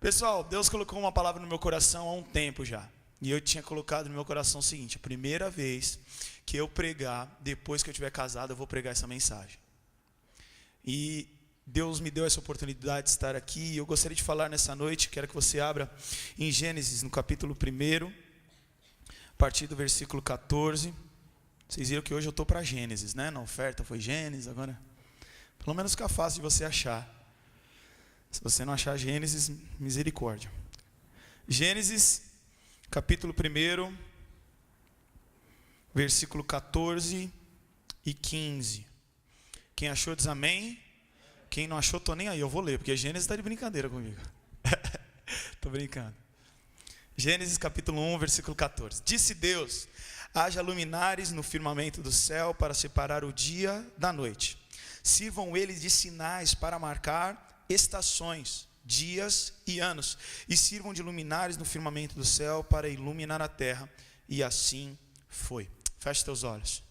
Pessoal, Deus colocou uma palavra no meu coração há um tempo já. E eu tinha colocado no meu coração o seguinte: a primeira vez que eu pregar, depois que eu estiver casado, eu vou pregar essa mensagem. E Deus me deu essa oportunidade de estar aqui. E eu gostaria de falar nessa noite, quero que você abra em Gênesis, no capítulo 1, a partir do versículo 14. Vocês viram que hoje eu estou para Gênesis, né? Na oferta foi Gênesis, agora pelo menos fica fácil de você achar. Se você não achar Gênesis, misericórdia. Gênesis, capítulo 1, versículo 14 e 15. Quem achou diz amém. Quem não achou, estou nem aí, eu vou ler, porque Gênesis está de brincadeira comigo. Estou brincando. Gênesis capítulo 1, versículo 14. Disse Deus: haja luminares no firmamento do céu para separar o dia da noite. Sirvam eles de sinais para marcar estações, dias e anos. E sirvam de luminares no firmamento do céu para iluminar a terra. E assim foi. Feche teus olhos.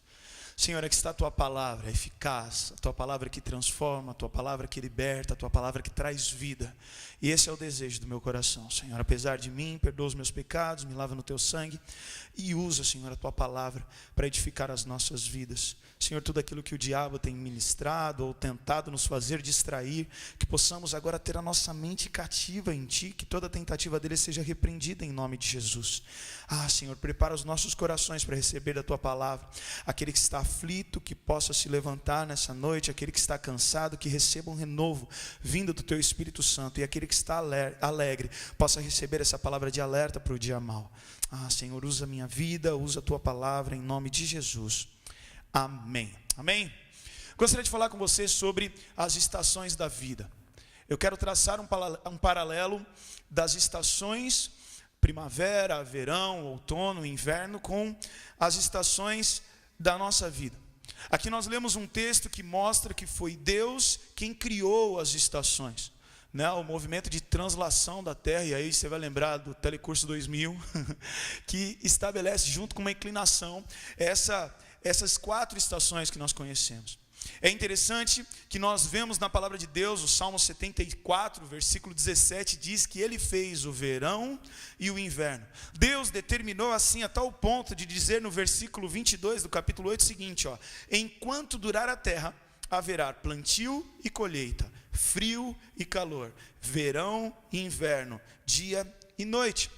Senhor, aqui está a Tua palavra eficaz, a Tua palavra que transforma, a Tua palavra que liberta, a Tua palavra que traz vida. E esse é o desejo do meu coração, Senhor. Apesar de mim, perdoa os meus pecados, me lava no Teu sangue e usa, Senhor, a Tua palavra para edificar as nossas vidas. Senhor, tudo aquilo que o diabo tem ministrado ou tentado nos fazer distrair, que possamos agora ter a nossa mente cativa em Ti, que toda tentativa dele seja repreendida em nome de Jesus. Senhor, prepara os nossos corações para receber da Tua palavra. Aquele que está aflito, que possa se levantar nessa noite. Aquele que está cansado, que receba um renovo vindo do Teu Espírito Santo. E aquele que está alegre, possa receber essa palavra de alerta para o dia mau. Senhor, usa a minha vida, usa a Tua palavra em nome de Jesus. Amém. Amém? Gostaria de falar com você sobre as estações da vida. Eu quero traçar um paralelo das estações primavera, verão, outono, inverno com as estações da nossa vida. Aqui nós lemos um texto que mostra que foi Deus quem criou as estações, né? O movimento de translação da terra, e aí você vai lembrar do Telecurso 2000, que estabelece junto com uma inclinação essas 4 estações que nós conhecemos. É interessante que nós vemos na palavra de Deus, o Salmo 74, versículo 17, diz que Ele fez o verão e o inverno. Deus determinou assim a tal ponto de dizer no versículo 22 do capítulo 8 o seguinte: enquanto durar a terra, haverá plantio e colheita, frio e calor, verão e inverno, dia e noite.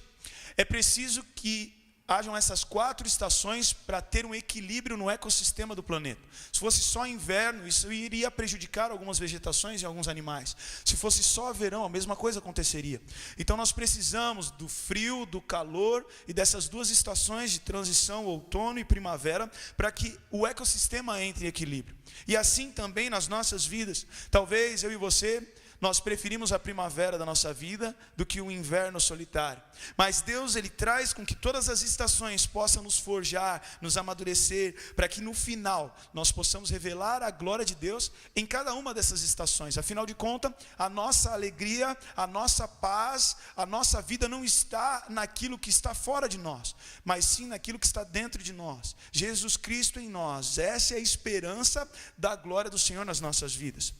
É preciso que hajam essas 4 estações para ter um equilíbrio no ecossistema do planeta. Se fosse só inverno, isso iria prejudicar algumas vegetações e alguns animais. Se fosse só verão, a mesma coisa aconteceria. Então nós precisamos do frio, do calor e dessas 2 estações de transição, outono e primavera, para que o ecossistema entre em equilíbrio. E assim também nas nossas vidas. Talvez eu e você, nós preferimos a primavera da nossa vida do que o inverno solitário. Mas Deus, Ele traz com que todas as estações possam nos forjar, nos amadurecer, para que no final nós possamos revelar a glória de Deus em cada uma dessas estações. Afinal de contas, a nossa alegria, a nossa paz, a nossa vida não está naquilo que está fora de nós, mas sim naquilo que está dentro de nós. Jesus Cristo em nós. Essa é a esperança da glória do Senhor nas nossas vidas.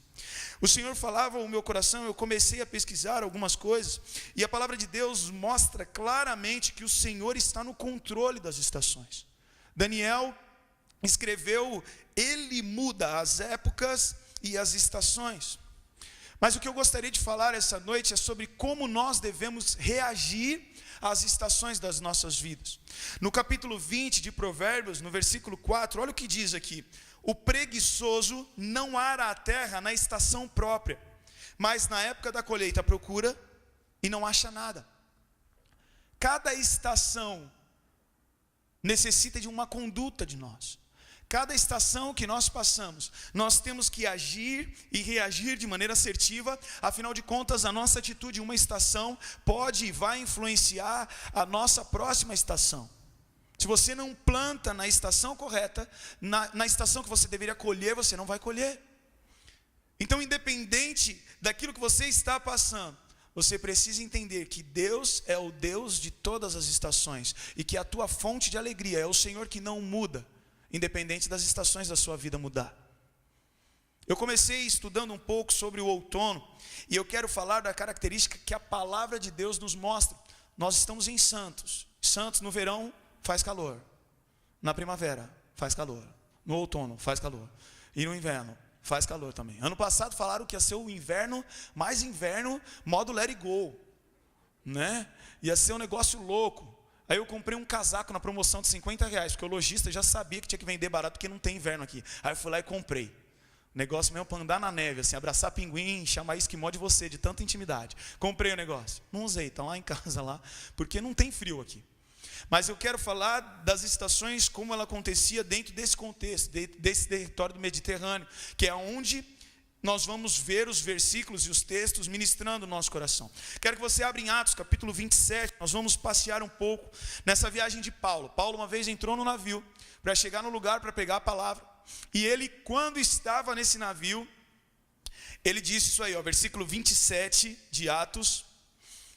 O Senhor falava ao meu coração, eu comecei a pesquisar algumas coisas, e a palavra de Deus mostra claramente que o Senhor está no controle das estações. Daniel escreveu: Ele muda as épocas e as estações. Mas o que eu gostaria de falar essa noite é sobre como nós devemos reagir às estações das nossas vidas. No capítulo 20 de Provérbios, no versículo 4, olha o que diz aqui: o preguiçoso não ara a terra na estação própria, mas na época da colheita procura e não acha nada. Cada estação necessita de uma conduta de nós. Cada estação que nós passamos, nós temos que agir e reagir de maneira assertiva. Afinal de contas, a nossa atitude em uma estação pode e vai influenciar a nossa próxima estação. Se você não planta na estação correta, na estação que você deveria colher, você não vai colher. Então, independente daquilo que você está passando, você precisa entender que Deus é o Deus de todas as estações e que a tua fonte de alegria é o Senhor que não muda, independente das estações da sua vida mudar. Eu comecei estudando um pouco sobre o outono, e eu quero falar da característica que a palavra de Deus nos mostra. Nós estamos em Santos. Santos no verão faz calor, na primavera faz calor, no outono faz calor, e no inverno faz calor também. Ano passado falaram que ia ser o inverno, mais inverno, modo let it go, né? Ia ser um negócio louco. Aí eu comprei um casaco na promoção de R$50, porque o lojista já sabia que tinha que vender barato, porque não tem inverno aqui. Aí eu fui lá e comprei. Negócio mesmo para andar na neve, assim, abraçar pinguim, chamar esquimó de você, de tanta intimidade. Comprei o negócio, não usei, está lá em casa lá, porque não tem frio aqui. Mas eu quero falar das estações, como ela acontecia dentro desse contexto, desse território do Mediterrâneo, que é onde nós vamos ver os versículos e os textos ministrando o nosso coração. Quero que você abra em Atos, capítulo 27, nós vamos passear um pouco nessa viagem de Paulo. Paulo uma vez entrou no navio, para chegar no lugar para pegar a palavra. E ele, quando estava nesse navio, ele disse isso aí, ó, versículo 27 de Atos,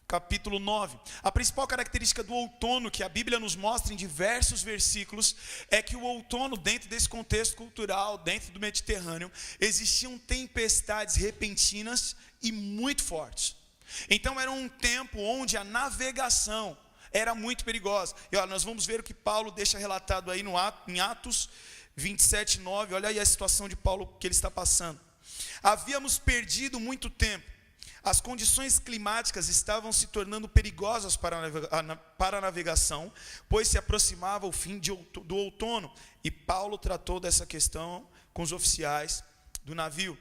capítulo 9. A principal característica do outono que a Bíblia nos mostra em diversos versículos é que o outono, dentro desse contexto cultural, dentro do Mediterrâneo, existiam tempestades repentinas e muito fortes. Então era um tempo onde a navegação era muito perigosa. E olha, nós vamos ver o que Paulo deixa relatado aí em Atos 27, 9, olha aí a situação de Paulo que ele está passando. Havíamos perdido muito tempo, as condições climáticas estavam se tornando perigosas para a navegação, pois se aproximava o fim do outono, e Paulo tratou dessa questão com os oficiais do navio.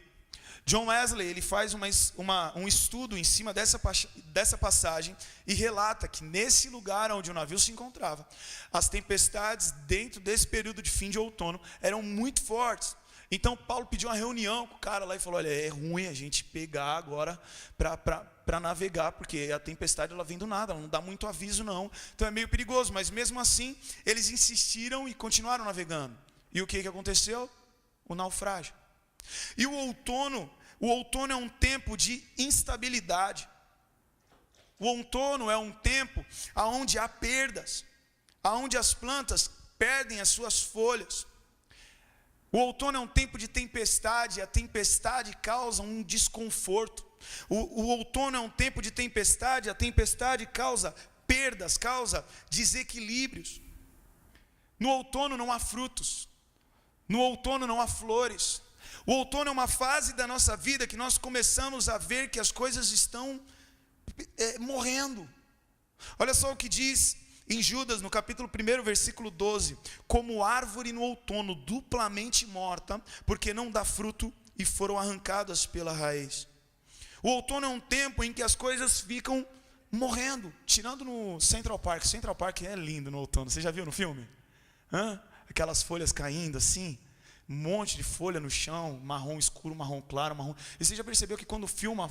John Wesley, ele faz um estudo em cima dessa passagem e relata que nesse lugar onde o navio se encontrava, as tempestades dentro desse período de fim de outono eram muito fortes. Então Paulo pediu uma reunião com o cara lá e falou, olha, é ruim a gente pegar agora para navegar, porque a tempestade ela vem do nada, ela não dá muito aviso não, então é meio perigoso, mas mesmo assim eles insistiram e continuaram navegando. E o que aconteceu? O naufrágio. E o outono é um tempo de instabilidade. O outono é um tempo onde há perdas, onde as plantas perdem as suas folhas. O outono é um tempo de tempestade, e a tempestade causa um desconforto. O outono é um tempo de tempestade, a tempestade causa perdas, causa desequilíbrios. No outono não há frutos, no outono não há flores. O outono é uma fase da nossa vida que nós começamos a ver que as coisas estão morrendo. Olha só o que diz em Judas, no capítulo 1, versículo 12. Como árvore no outono, duplamente morta, porque não dá fruto e foram arrancadas pela raiz. O outono é um tempo em que as coisas ficam morrendo. Tirando no Central Park. Central Park é lindo no outono. Você já viu no filme? Aquelas folhas caindo assim. Um monte de folha no chão, marrom escuro, marrom claro, marrom. E você já percebeu que quando filma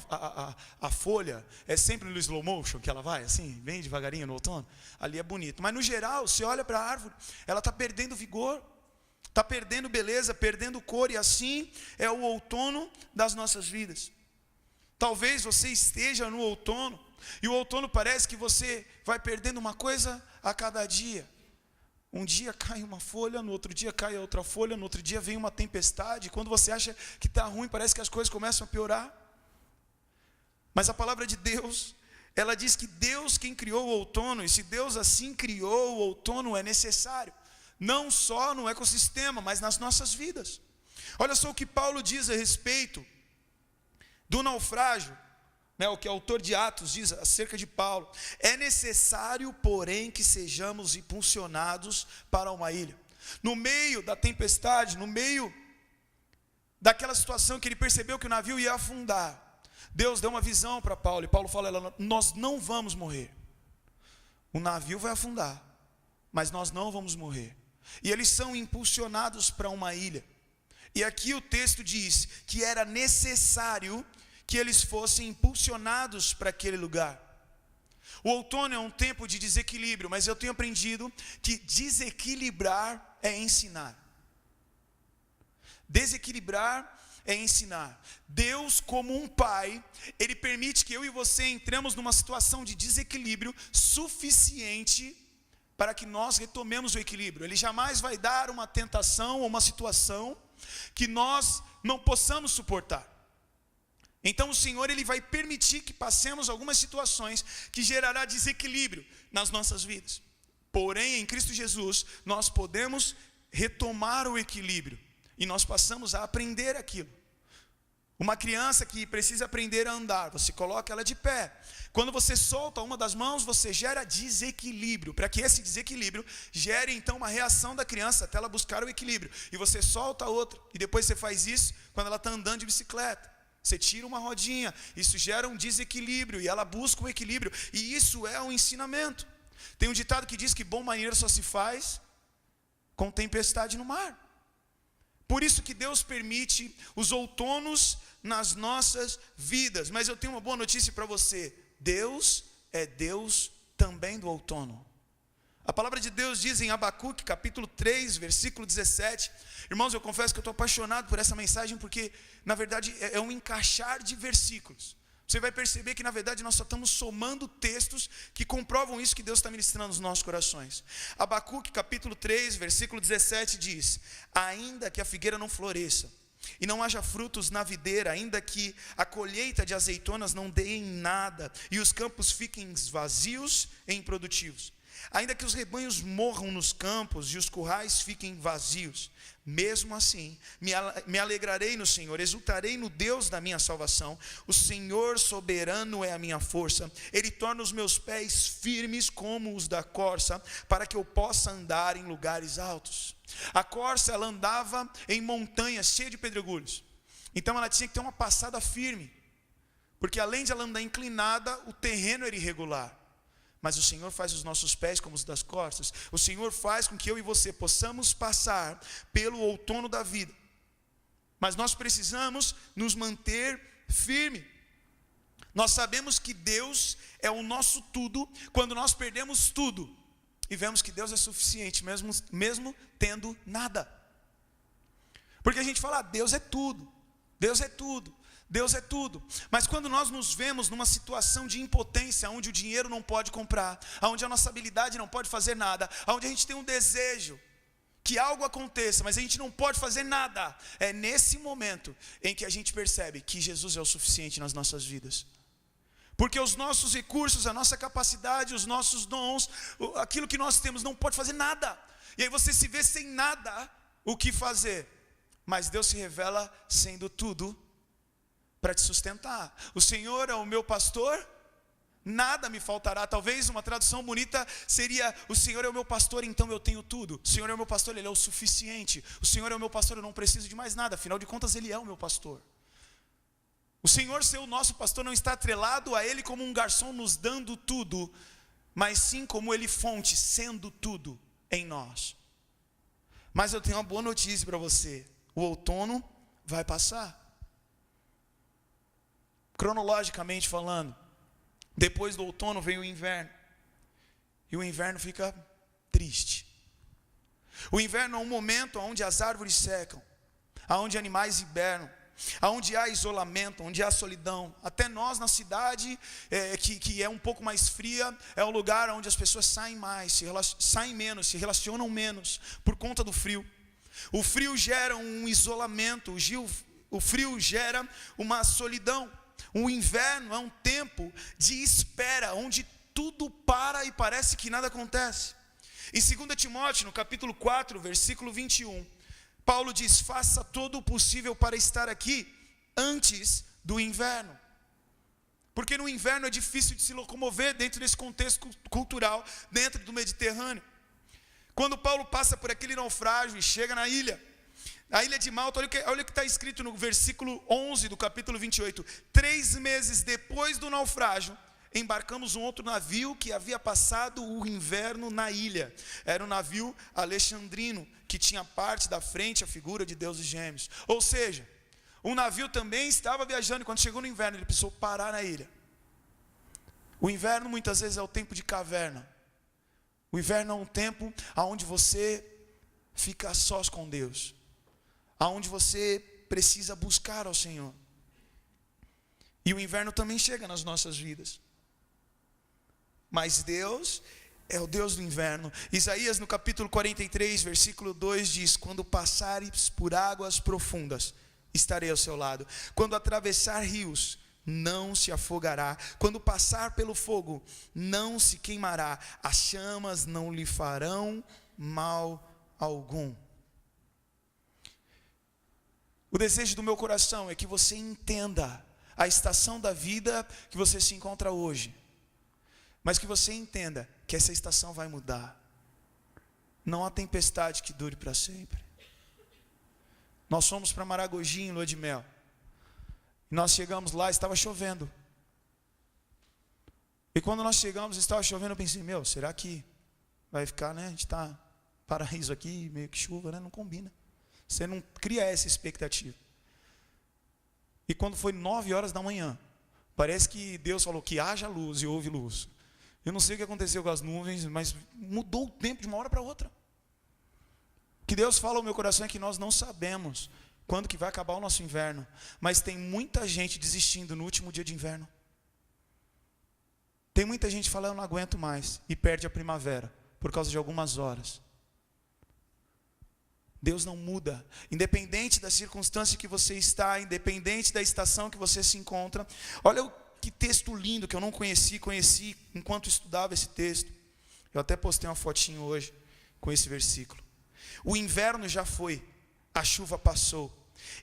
a folha, é sempre no slow motion que ela vai, assim, bem devagarinho no outono? Ali é bonito. Mas no geral, você olha para a árvore, ela está perdendo vigor, está perdendo beleza, perdendo cor, e assim é o outono das nossas vidas. Talvez você esteja no outono, e o outono parece que você vai perdendo uma coisa a cada dia. Um dia cai uma folha, no outro dia cai outra folha, no outro dia vem uma tempestade. Quando você acha que está ruim, parece que as coisas começam a piorar. Mas a palavra de Deus, ela diz que Deus quem criou o outono, e se Deus assim criou o outono, é necessário. Não só no ecossistema, mas nas nossas vidas. Olha só o que Paulo diz a respeito do naufrágio. O que o autor de Atos diz acerca de Paulo: é necessário, porém, que sejamos impulsionados para uma ilha. No meio da tempestade, no meio daquela situação que ele percebeu que o navio ia afundar, Deus deu uma visão para Paulo, e Paulo fala: nós não vamos morrer. O navio vai afundar, mas nós não vamos morrer. E eles são impulsionados para uma ilha. E aqui o texto diz que era necessário que eles fossem impulsionados para aquele lugar. O outono é um tempo de desequilíbrio, mas eu tenho aprendido que desequilibrar é ensinar. Desequilibrar é ensinar. Deus, como um pai, Ele permite que eu e você entremos numa situação de desequilíbrio suficiente para que nós retomemos o equilíbrio. Ele jamais vai dar uma tentação ou uma situação que nós não possamos suportar. Então o Senhor, Ele vai permitir que passemos algumas situações que gerará desequilíbrio nas nossas vidas. Porém, em Cristo Jesus, nós podemos retomar o equilíbrio e nós passamos a aprender aquilo. Uma criança que precisa aprender a andar, você coloca ela de pé. Quando você solta uma das mãos, você gera desequilíbrio. Para que esse desequilíbrio gere então uma reação da criança até ela buscar o equilíbrio. E você solta a outra. E depois você faz isso quando ela está andando de bicicleta. Você tira uma rodinha, isso gera um desequilíbrio e ela busca o equilíbrio. E isso é um ensinamento. Tem um ditado que diz que bom marinheiro só se faz com tempestade no mar. Por isso que Deus permite os outonos nas nossas vidas. Mas eu tenho uma boa notícia para você. Deus é Deus também do outono. A palavra de Deus diz em Abacuque, capítulo 3, versículo 17. Irmãos, eu confesso que eu estou apaixonado por essa mensagem, porque, na verdade, é um encaixar de versículos. Você vai perceber que, na verdade, nós só estamos somando textos que comprovam isso que Deus está ministrando nos nossos corações. Abacuque, capítulo 3, versículo 17 diz: ainda que a figueira não floresça, e não haja frutos na videira, ainda que a colheita de azeitonas não dê em nada, e os campos fiquem vazios e improdutivos, ainda que os rebanhos morram nos campos e os currais fiquem vazios, mesmo assim, me alegrarei no Senhor, exultarei no Deus da minha salvação. O Senhor soberano é a minha força, Ele torna os meus pés firmes como os da corça, para que eu possa andar em lugares altos. A corça, ela andava em montanhas cheias de pedregulhos, então ela tinha que ter uma passada firme, porque além de ela andar inclinada, o terreno era irregular. Mas o Senhor faz os nossos pés como os das corças. O Senhor faz com que eu e você possamos passar pelo outono da vida. Mas nós precisamos nos manter firme. Nós sabemos que Deus é o nosso tudo quando nós perdemos tudo. E vemos que Deus é suficiente, mesmo tendo nada. Porque a gente fala, Deus é tudo. Deus é tudo. Deus é tudo. Mas quando nós nos vemos numa situação de impotência, onde o dinheiro não pode comprar, onde a nossa habilidade não pode fazer nada, onde a gente tem um desejo que algo aconteça, mas a gente não pode fazer nada, é nesse momento em que a gente percebe que Jesus é o suficiente nas nossas vidas. Porque os nossos recursos, a nossa capacidade, os nossos dons, aquilo que nós temos não pode fazer nada. E aí você se vê sem nada o que fazer. Mas Deus se revela sendo tudo para te sustentar. O Senhor é o meu pastor, nada me faltará. Talvez uma tradução bonita seria: o Senhor é o meu pastor, então eu tenho tudo. O Senhor é o meu pastor, Ele é o suficiente. O Senhor é o meu pastor, eu não preciso de mais nada. Afinal de contas, Ele é o meu pastor. O Senhor ser o nosso pastor não está atrelado a Ele como um garçom nos dando tudo, mas sim como Ele fonte, sendo tudo em nós. Mas eu tenho uma boa notícia para você: o outono vai passar. Cronologicamente falando, depois do outono vem o inverno. E o inverno fica triste. O inverno é um momento onde as árvores secam, onde animais hibernam, onde há isolamento, onde há solidão. Até nós na cidade, que é um pouco mais fria, é um lugar onde as pessoas saem menos, se relacionam menos, por conta do frio. O frio gera um isolamento, o frio gera uma solidão. O inverno é um tempo de espera, onde tudo para e parece que nada acontece. Em 2 Timóteo, no capítulo 4, versículo 21, Paulo diz: faça todo o possível para estar aqui antes do inverno. Porque no inverno é difícil de se locomover dentro desse contexto cultural, dentro do Mediterrâneo. Quando Paulo passa por aquele naufrágio e chega na ilha, a ilha de Malta, olha o que está escrito no versículo 11 do capítulo 28. 3 meses depois do naufrágio, embarcamos um outro navio que havia passado o inverno na ilha. Era um navio alexandrino, que tinha parte da frente a figura de deuses gêmeos. Ou seja, um navio também estava viajando, e quando chegou no inverno, ele precisou parar na ilha. O inverno muitas vezes é o tempo de caverna. O inverno é um tempo onde você fica a sós com Deus, aonde você precisa buscar ao Senhor. E o inverno também chega nas nossas vidas. Mas Deus, é o Deus do inverno. Isaías no capítulo 43, versículo 2 diz: quando passares por águas profundas, estarei ao seu lado. Quando atravessar rios, não se afogará. Quando passar pelo fogo, não se queimará. As chamas não lhe farão mal algum. O desejo do meu coração é que você entenda a estação da vida que você se encontra hoje, mas que você entenda que essa estação vai mudar. Não há tempestade que dure para sempre. Nós fomos para Maragogi em lua de mel. Nós chegamos lá, estava chovendo. E quando nós chegamos, estava chovendo, eu pensei, será que vai ficar, né? A gente está paraíso aqui, meio que chuva, né? Não combina. Você não cria essa expectativa. E quando foi 9 horas da manhã, parece que Deus falou que haja luz e houve luz. Eu não sei o que aconteceu com as nuvens, mas mudou o tempo de uma hora para outra. O que Deus fala ao meu coração é que nós não sabemos quando que vai acabar o nosso inverno, mas tem muita gente desistindo no último dia de inverno. Tem muita gente falando, eu não aguento mais, e perde a primavera por causa de algumas horas. Deus não muda, independente da circunstância que você está, independente da estação que você se encontra. Olha que texto lindo que eu não conheci enquanto estudava esse texto. Eu até postei uma fotinho hoje com esse versículo. O inverno já foi, a chuva passou,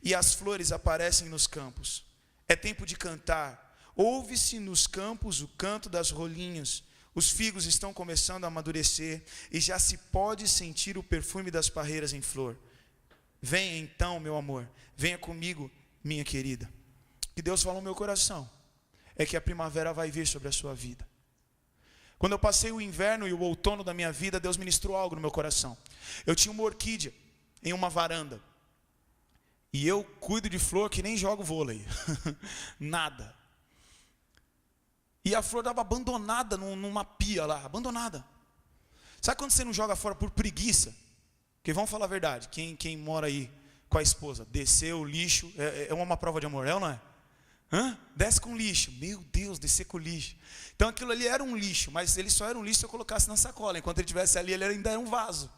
e as flores aparecem nos campos. É tempo de cantar, ouve-se nos campos o canto das rolinhas. Os figos estão começando a amadurecer, e já se pode sentir o perfume das parreiras em flor. Venha então, meu amor, venha comigo, minha querida. O que Deus falou no meu coração é que a primavera vai vir sobre a sua vida. Quando eu passei o inverno e o outono da minha vida, Deus ministrou algo no meu coração. Eu tinha uma orquídea em uma varanda. E eu cuido de flor que nem jogo vôlei. Nada. E a flor estava abandonada numa pia lá, abandonada. Sabe quando você não joga fora por preguiça? Porque vamos falar a verdade, quem mora aí com a esposa, descer o lixo, é uma prova de amor, é ou não é? Desce com lixo, meu Deus, descer com lixo. Então aquilo ali era um lixo, mas ele só era um lixo se eu colocasse na sacola. Enquanto ele estivesse ali, ele ainda era um vaso.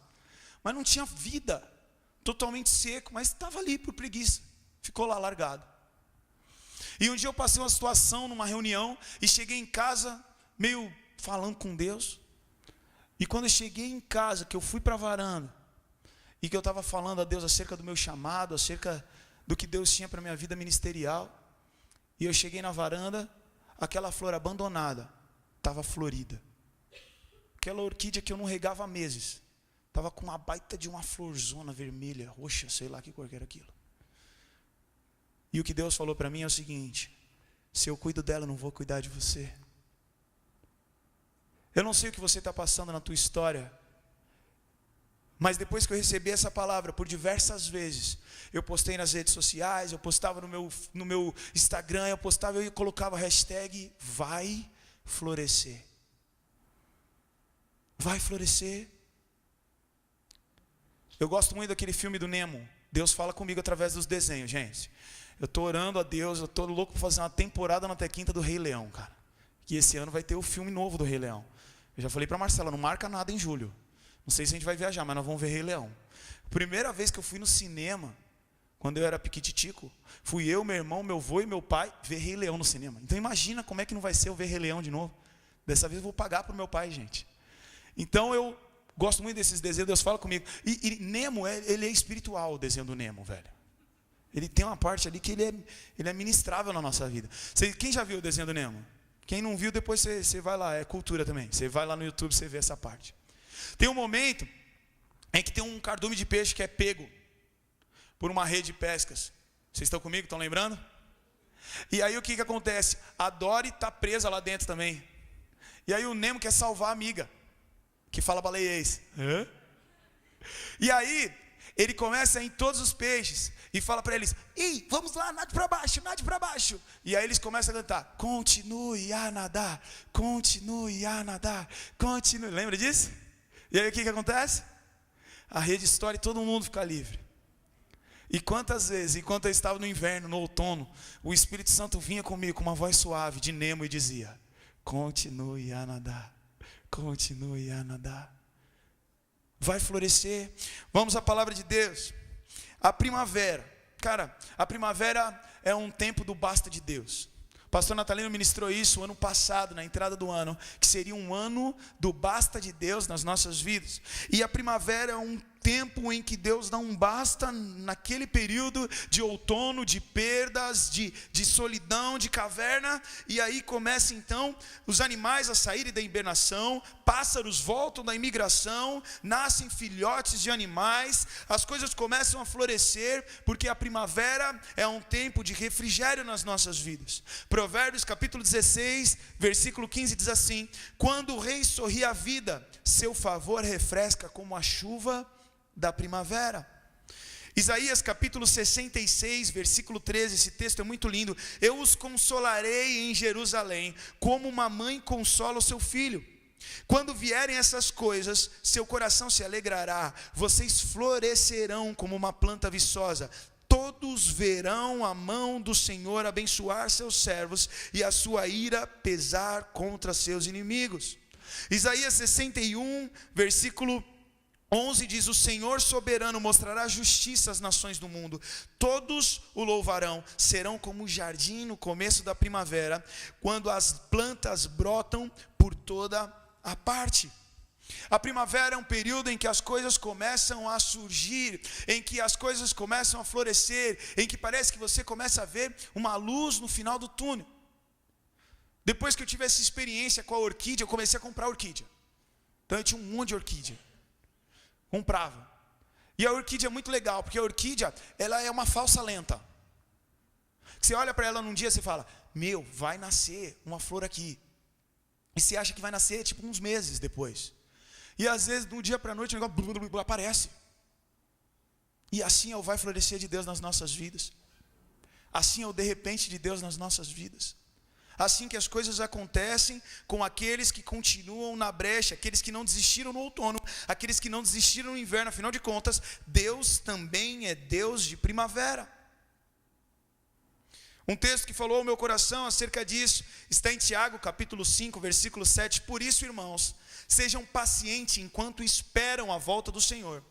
Mas não tinha vida, totalmente seco, mas estava ali por preguiça, ficou lá largado. E um dia eu passei uma situação numa reunião e cheguei em casa meio falando com Deus. E quando eu cheguei em casa, que eu fui para a varanda e que eu estava falando a Deus acerca do meu chamado, acerca do que Deus tinha para a minha vida ministerial, e eu cheguei na varanda, aquela flor abandonada estava florida. Aquela orquídea que eu não regava há meses estava com uma baita de uma florzona vermelha, roxa, sei lá que cor que era aquilo. E o que Deus falou para mim é o seguinte: se eu cuido dela, eu não vou cuidar de você. Eu não sei o que você está passando na tua história, mas depois que eu recebi essa palavra, por diversas vezes, eu postei nas redes sociais, eu postava no meu Instagram, eu colocava a hashtag vai florescer. Vai florescer. Eu gosto muito daquele filme do Nemo. Deus fala comigo através dos desenhos, gente. Eu estou orando a Deus, eu estou louco para fazer uma temporada na T5 do Rei Leão, cara. Que esse ano vai ter o filme novo do Rei Leão. Eu já falei para Marcela, não marca nada em julho. Não sei se a gente vai viajar, mas nós vamos ver Rei Leão. Primeira vez que eu fui no cinema, quando eu era piquititico, fui eu, meu irmão, meu avô e meu pai ver Rei Leão no cinema. Então imagina como é que não vai ser eu ver Rei Leão de novo. Dessa vez eu vou pagar para o meu pai, gente. Então eu gosto muito desses desenhos, Deus fala comigo. E Nemo, ele é espiritual, o desenho do Nemo, velho. Ele tem uma parte ali que ele é ministrável na nossa vida. Quem já viu o desenho do Nemo? Quem não viu, depois você vai lá, é cultura também. Você vai lá no YouTube, você vê essa parte. Tem um momento em que tem um cardume de peixe que é pego por uma rede de pescas. Vocês estão comigo? Estão lembrando? E aí o que acontece? A Dory está presa lá dentro também. E aí o Nemo quer salvar a amiga, que fala baleiês. E aí ele começa a ir em todos os peixes e fala para eles: ei, vamos lá, nade para baixo, nade para baixo. E aí eles começam a cantar: continue a nadar, continue a nadar, continue. Lembra disso? E aí o que acontece? A rede estoura e todo mundo fica livre. E quantas vezes, enquanto eu estava no inverno, no outono, o Espírito Santo vinha comigo com uma voz suave de Nemo e dizia: continue a nadar, continue a nadar. Vai florescer. Vamos à palavra de Deus. A primavera. Cara, a primavera é um tempo do basta de Deus. O pastor Natalino ministrou isso ano passado, na entrada do ano, que seria um ano do basta de Deus nas nossas vidas. E a primavera é um tempo em que Deus dá um basta naquele período de outono, de perdas, de solidão, de caverna, e aí começa então os animais a saírem da hibernação, pássaros voltam da imigração, nascem filhotes de animais, as coisas começam a florescer, porque a primavera é um tempo de refrigério nas nossas vidas. Provérbios capítulo 16, versículo 15 diz assim: quando o rei sorri a vida, seu favor refresca como a chuva da primavera. Isaías capítulo 66, versículo 13, esse texto é muito lindo. Eu os consolarei em Jerusalém, como uma mãe consola o seu filho. Quando vierem essas coisas, seu coração se alegrará, vocês florescerão como uma planta viçosa. Todos verão a mão do Senhor abençoar seus servos e a sua ira pesar contra seus inimigos. Isaías 61, versículo 11 diz: o Senhor soberano mostrará justiça às nações do mundo, todos o louvarão, serão como o jardim no começo da primavera, quando as plantas brotam por toda a parte. A primavera é um período em que as coisas começam a surgir, em que as coisas começam a florescer, em que parece que você começa a ver uma luz no final do túnel. Depois que eu tive essa experiência com a orquídea, eu comecei a comprar orquídea. Então eu tinha um monte de orquídea. Comprava. E a orquídea é muito legal, porque a orquídea, ela é uma falsa lenta. Você olha para ela num dia e você fala: meu, vai nascer uma flor aqui. E você acha que vai nascer tipo uns meses depois. E às vezes, de um dia para a noite, o negócio aparece. E assim é o vai florescer de Deus nas nossas vidas. Assim é o de repente de Deus nas nossas vidas. Assim que as coisas acontecem com aqueles que continuam na brecha, aqueles que não desistiram no outono, aqueles que não desistiram no inverno. Afinal de contas, Deus também é Deus de primavera. Um texto que falou ao meu coração acerca disso está em Tiago capítulo 5, versículo 7. Por isso, irmãos, sejam pacientes enquanto esperam a volta do Senhor.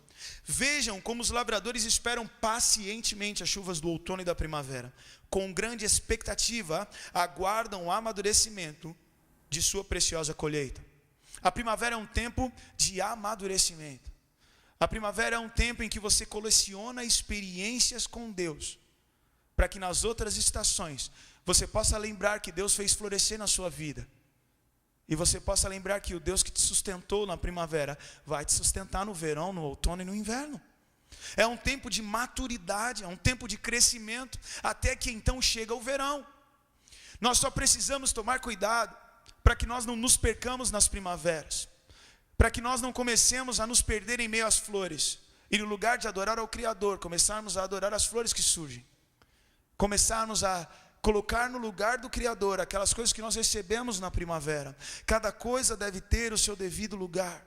Vejam como os lavradores esperam pacientemente as chuvas do outono e da primavera. Com grande expectativa, aguardam o amadurecimento de sua preciosa colheita. A primavera é um tempo de amadurecimento. A primavera é um tempo em que você coleciona experiências com Deus, para que nas outras estações você possa lembrar que Deus fez florescer na sua vida. E você possa lembrar que o Deus que te sustentou na primavera vai te sustentar no verão, no outono e no inverno. É um tempo de maturidade, é um tempo de crescimento, até que então chega o verão. Nós só precisamos tomar cuidado para que nós não nos percamos nas primaveras, para que nós não comecemos a nos perder em meio às flores, e no lugar de adorar ao Criador, começarmos a adorar as flores que surgem, começarmos a colocar no lugar do Criador aquelas coisas que nós recebemos na primavera. Cada coisa deve ter o seu devido lugar.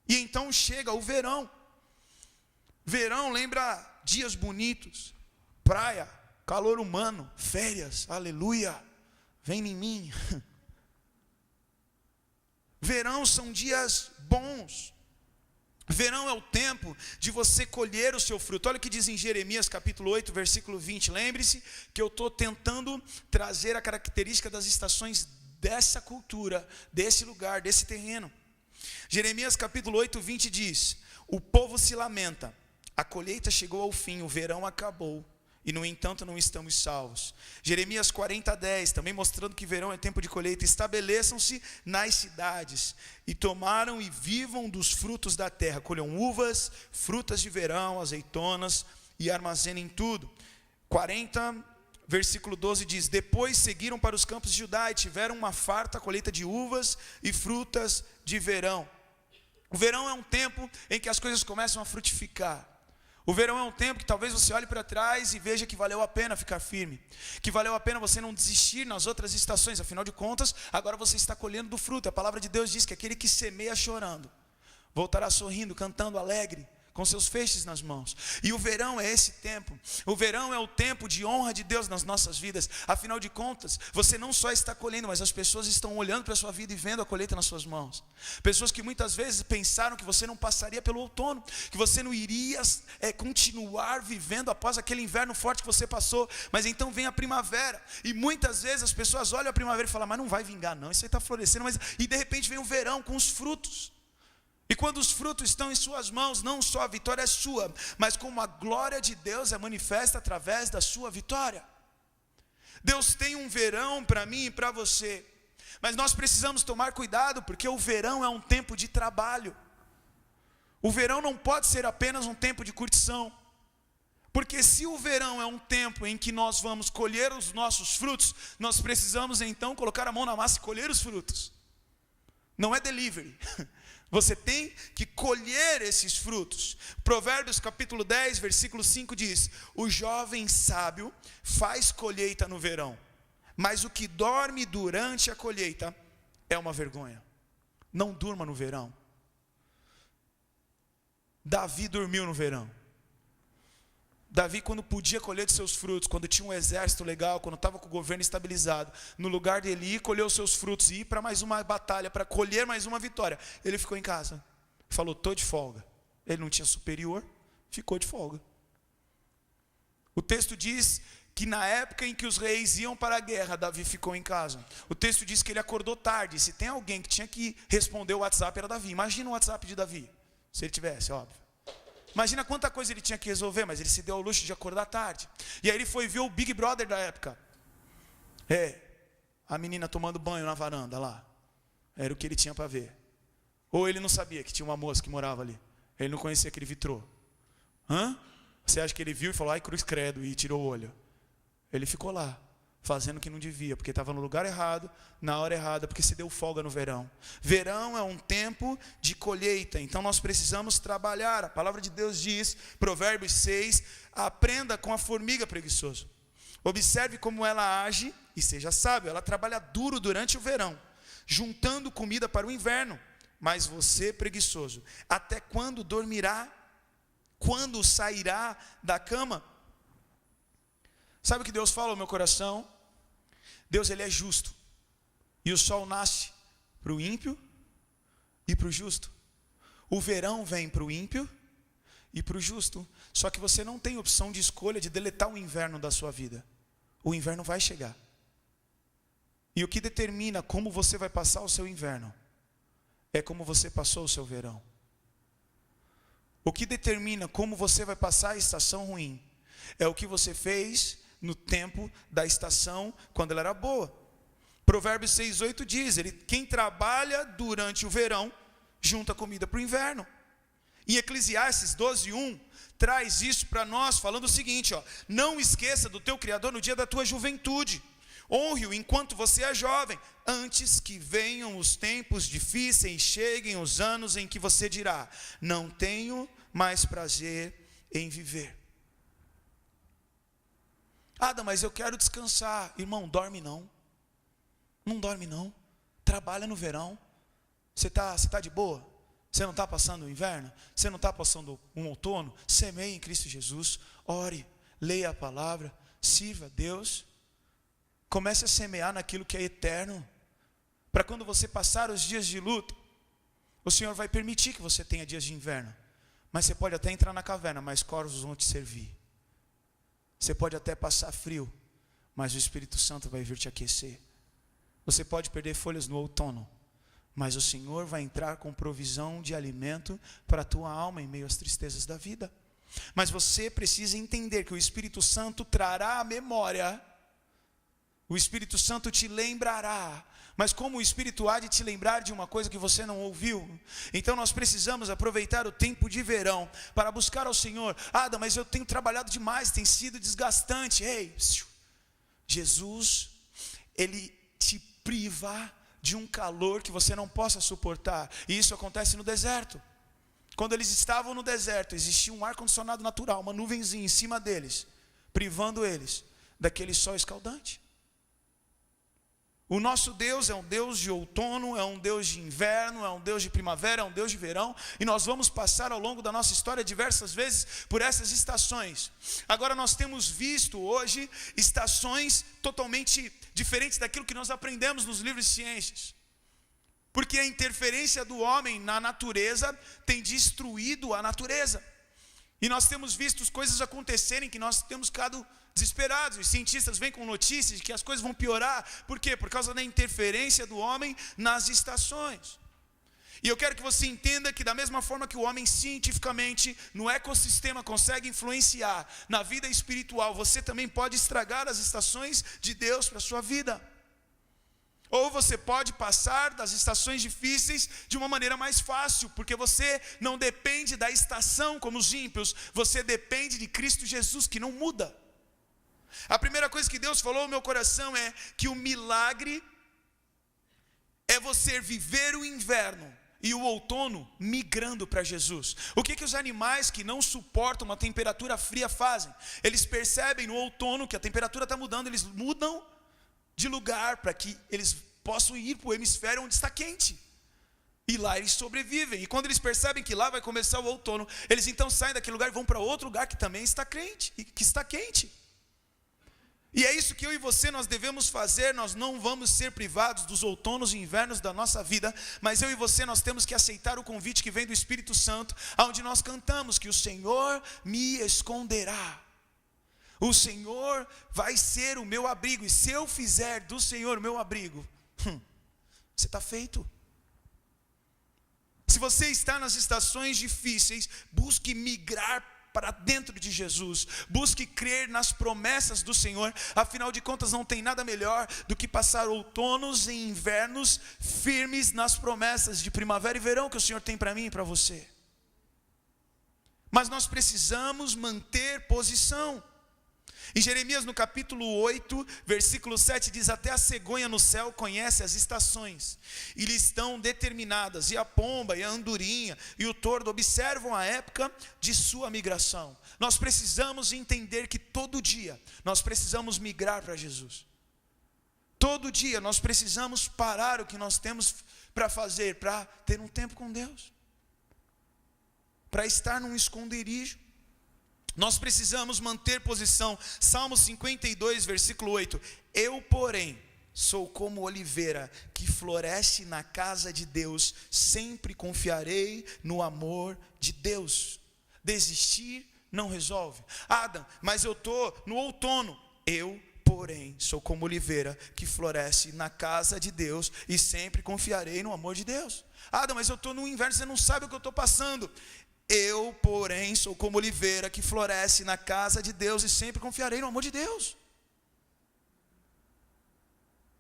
E então chega o verão. Verão lembra dias bonitos, praia, calor humano, férias, aleluia, vem em mim. Verão são dias bons. Verão é o tempo de você colher o seu fruto. Olha o que diz em Jeremias capítulo 8, versículo 20. Lembre-se que eu estou tentando trazer a característica das estações dessa cultura, desse lugar, desse terreno. Jeremias capítulo 8, 20 diz: o povo se lamenta, a colheita chegou ao fim, o verão acabou, e no entanto não estamos salvos. Jeremias 40, 10, também mostrando que verão é tempo de colheita. Estabeleçam-se nas cidades, e tomaram e vivam dos frutos da terra. Colham uvas, frutas de verão, azeitonas, e armazenem tudo. 40, versículo 12 diz: depois seguiram para os campos de Judá, e tiveram uma farta colheita de uvas e frutas de verão. O verão é um tempo em que as coisas começam a frutificar. O verão é um tempo que talvez você olhe para trás e veja que valeu a pena ficar firme, que valeu a pena você não desistir nas outras estações. Afinal de contas, agora você está colhendo do fruto. A palavra de Deus diz que aquele que semeia chorando voltará sorrindo, cantando alegre, com seus feixes nas mãos. E o verão é esse tempo. O verão é o tempo de honra de Deus nas nossas vidas. Afinal de contas, você não só está colhendo, mas as pessoas estão olhando para a sua vida e vendo a colheita nas suas mãos. Pessoas que muitas vezes pensaram que você não passaria pelo outono, que você não iria continuar vivendo após aquele inverno forte que você passou, mas então vem a primavera, e muitas vezes as pessoas olham a primavera e falam, mas não vai vingar não, isso aí está florescendo, e de repente vem o verão com os frutos. E quando os frutos estão em suas mãos, não só a vitória é sua, mas como a glória de Deus é manifesta através da sua vitória. Deus tem um verão para mim e para você, mas nós precisamos tomar cuidado, porque o verão é um tempo de trabalho. O verão não pode ser apenas um tempo de curtição, porque se o verão é um tempo em que nós vamos colher os nossos frutos, nós precisamos então colocar a mão na massa e colher os frutos. Não é delivery. Você tem que colher esses frutos. Provérbios capítulo 10, versículo 5 diz: o jovem sábio faz colheita no verão, mas o que dorme durante a colheita é uma vergonha. Não durma no verão. Davi dormiu no verão. Davi, quando podia colher de seus frutos, quando tinha um exército legal, quando estava com o governo estabilizado, no lugar dele ir colher os seus frutos e ir para mais uma batalha, para colher mais uma vitória, ele ficou em casa, falou, estou de folga. Ele não tinha superior, ficou de folga. O texto diz que na época em que os reis iam para a guerra, Davi ficou em casa. O texto diz que ele acordou tarde, se tem alguém que tinha que responder o WhatsApp, era Davi. Imagina o WhatsApp de Davi, se ele tivesse, óbvio. Imagina quanta coisa ele tinha que resolver, mas ele se deu ao luxo de acordar tarde. E aí ele foi ver o Big Brother da época. A menina tomando banho na varanda lá. Era o que ele tinha para ver. Ou ele não sabia que tinha uma moça que morava ali. Ele não conhecia aquele vitrô. Você acha que ele viu e falou, ai cruz credo, e tirou o olho. Ele ficou lá, fazendo o que não devia, porque estava no lugar errado, na hora errada, porque se deu folga no verão. Verão é um tempo de colheita, então nós precisamos trabalhar. A palavra de Deus diz, Provérbios 6, aprenda com a formiga, preguiçoso. Observe como ela age e seja sábio. Ela trabalha duro durante o verão, juntando comida para o inverno. Mas você, preguiçoso, até quando dormirá? Quando sairá da cama? Sabe o que Deus fala ao meu coração? Deus, ele é justo, e o sol nasce para o ímpio e para o justo. O verão vem para o ímpio e para o justo. Só que você não tem opção de escolha de deletar o inverno da sua vida. O inverno vai chegar. E o que determina como você vai passar o seu inverno é como você passou o seu verão. O que determina como você vai passar a estação ruim é o que você fez no tempo da estação, quando ela era boa. Provérbios 6:8 diz, quem trabalha durante o verão, junta comida para o inverno. Em Eclesiastes 12:1, traz isso para nós, falando o seguinte, não esqueça do teu Criador no dia da tua juventude, honre-o enquanto você é jovem, antes que venham os tempos difíceis, cheguem os anos em que você dirá, não tenho mais prazer em viver. Mas eu quero descansar. Irmão, dorme não. Não dorme não. Trabalha no verão. Você tá de boa? Você não está passando o inverno? Você não está passando um outono? Semeie em Cristo Jesus. Ore, leia a palavra, sirva a Deus. Comece a semear naquilo que é eterno. Para quando você passar os dias de luto, o Senhor vai permitir que você tenha dias de inverno. Mas você pode até entrar na caverna, mas corvos vão te servir. Você pode até passar frio, mas o Espírito Santo vai vir te aquecer. Você pode perder folhas no outono, mas o Senhor vai entrar com provisão de alimento para a tua alma em meio às tristezas da vida. Mas você precisa entender que o Espírito Santo trará à memória, o Espírito Santo te lembrará. Mas como o Espírito há de te lembrar de uma coisa que você não ouviu? Então nós precisamos aproveitar o tempo de verão para buscar ao Senhor. Mas eu tenho trabalhado demais, tem sido desgastante. Jesus, ele te priva de um calor que você não possa suportar. E isso acontece no deserto. Quando eles estavam no deserto, existia um ar-condicionado natural, uma nuvenzinha em cima deles, privando eles daquele sol escaldante. O nosso Deus é um Deus de outono, é um Deus de inverno, é um Deus de primavera, é um Deus de verão, e nós vamos passar ao longo da nossa história diversas vezes por essas estações. Agora nós temos visto hoje estações totalmente diferentes daquilo que nós aprendemos nos livros de ciências. Porque a interferência do homem na natureza tem destruído a natureza. E nós temos visto coisas acontecerem que nós temos ficado desesperados. Os cientistas vêm com notícias de que as coisas vão piorar. Por quê? Por causa da interferência do homem nas estações. E eu quero que você entenda que da mesma forma que o homem cientificamente no ecossistema consegue influenciar na vida espiritual, você também pode estragar as estações de Deus para a sua vida. Ou você pode passar das estações difíceis de uma maneira mais fácil, porque você não depende da estação como os ímpios, você depende de Cristo Jesus, que não muda. A primeira coisa que Deus falou no meu coração é que o milagre é você viver o inverno e o outono migrando para Jesus. O que os animais que não suportam uma temperatura fria fazem? Eles percebem no outono que a temperatura está mudando, eles mudam de lugar para que eles possam ir para o hemisfério onde está quente. E lá eles sobrevivem. E quando eles percebem que lá vai começar o outono, eles então saem daquele lugar e vão para outro lugar que também está quente. E é isso que eu e você nós devemos fazer. Nós não vamos ser privados dos outonos e invernos da nossa vida, mas eu e você nós temos que aceitar o convite que vem do Espírito Santo, onde nós cantamos que o Senhor me esconderá. O Senhor vai ser o meu abrigo, e se eu fizer do Senhor o meu abrigo, você está feito. Se você está nas estações difíceis, busque migrar para dentro de Jesus, busque crer nas promessas do Senhor. Afinal de contas, não tem nada melhor do que passar outonos e invernos firmes nas promessas de primavera e verão que o Senhor tem para mim e para você. Mas nós precisamos manter posição. Em Jeremias no capítulo 8, versículo 7 diz: até a cegonha no céu conhece as estações, e lhe estão determinadas, e a pomba, e a andorinha, e o tordo observam a época de sua migração. Nós precisamos entender que todo dia nós precisamos migrar para Jesus. Todo dia nós precisamos parar o que nós temos para fazer, para ter um tempo com Deus, para estar num esconderijo. Nós precisamos manter posição. Salmo 52, versículo 8: eu, porém, sou como oliveira que floresce na casa de Deus, sempre confiarei no amor de Deus. Desistir não resolve. Adam, mas eu estou no outono. Eu, porém, sou como oliveira que floresce na casa de Deus e sempre confiarei no amor de Deus. Adam, mas eu estou no inverno, você não sabe o que eu estou passando. Eu, porém, sou como oliveira que floresce na casa de Deus e sempre confiarei no amor de Deus.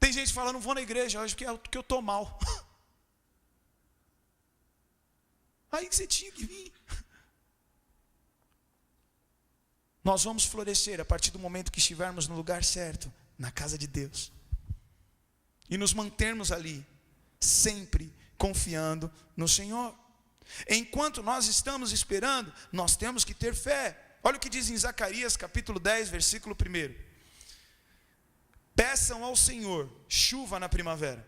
Tem gente que fala: não vou na igreja hoje porque eu estou mal. Aí que você tinha que vir. Nós vamos florescer a partir do momento que estivermos no lugar certo, na casa de Deus, e nos mantermos ali, sempre confiando no Senhor. Enquanto nós estamos esperando, nós temos que ter fé. Olha o que diz em Zacarias capítulo 10, versículo 1: peçam ao Senhor chuva na primavera,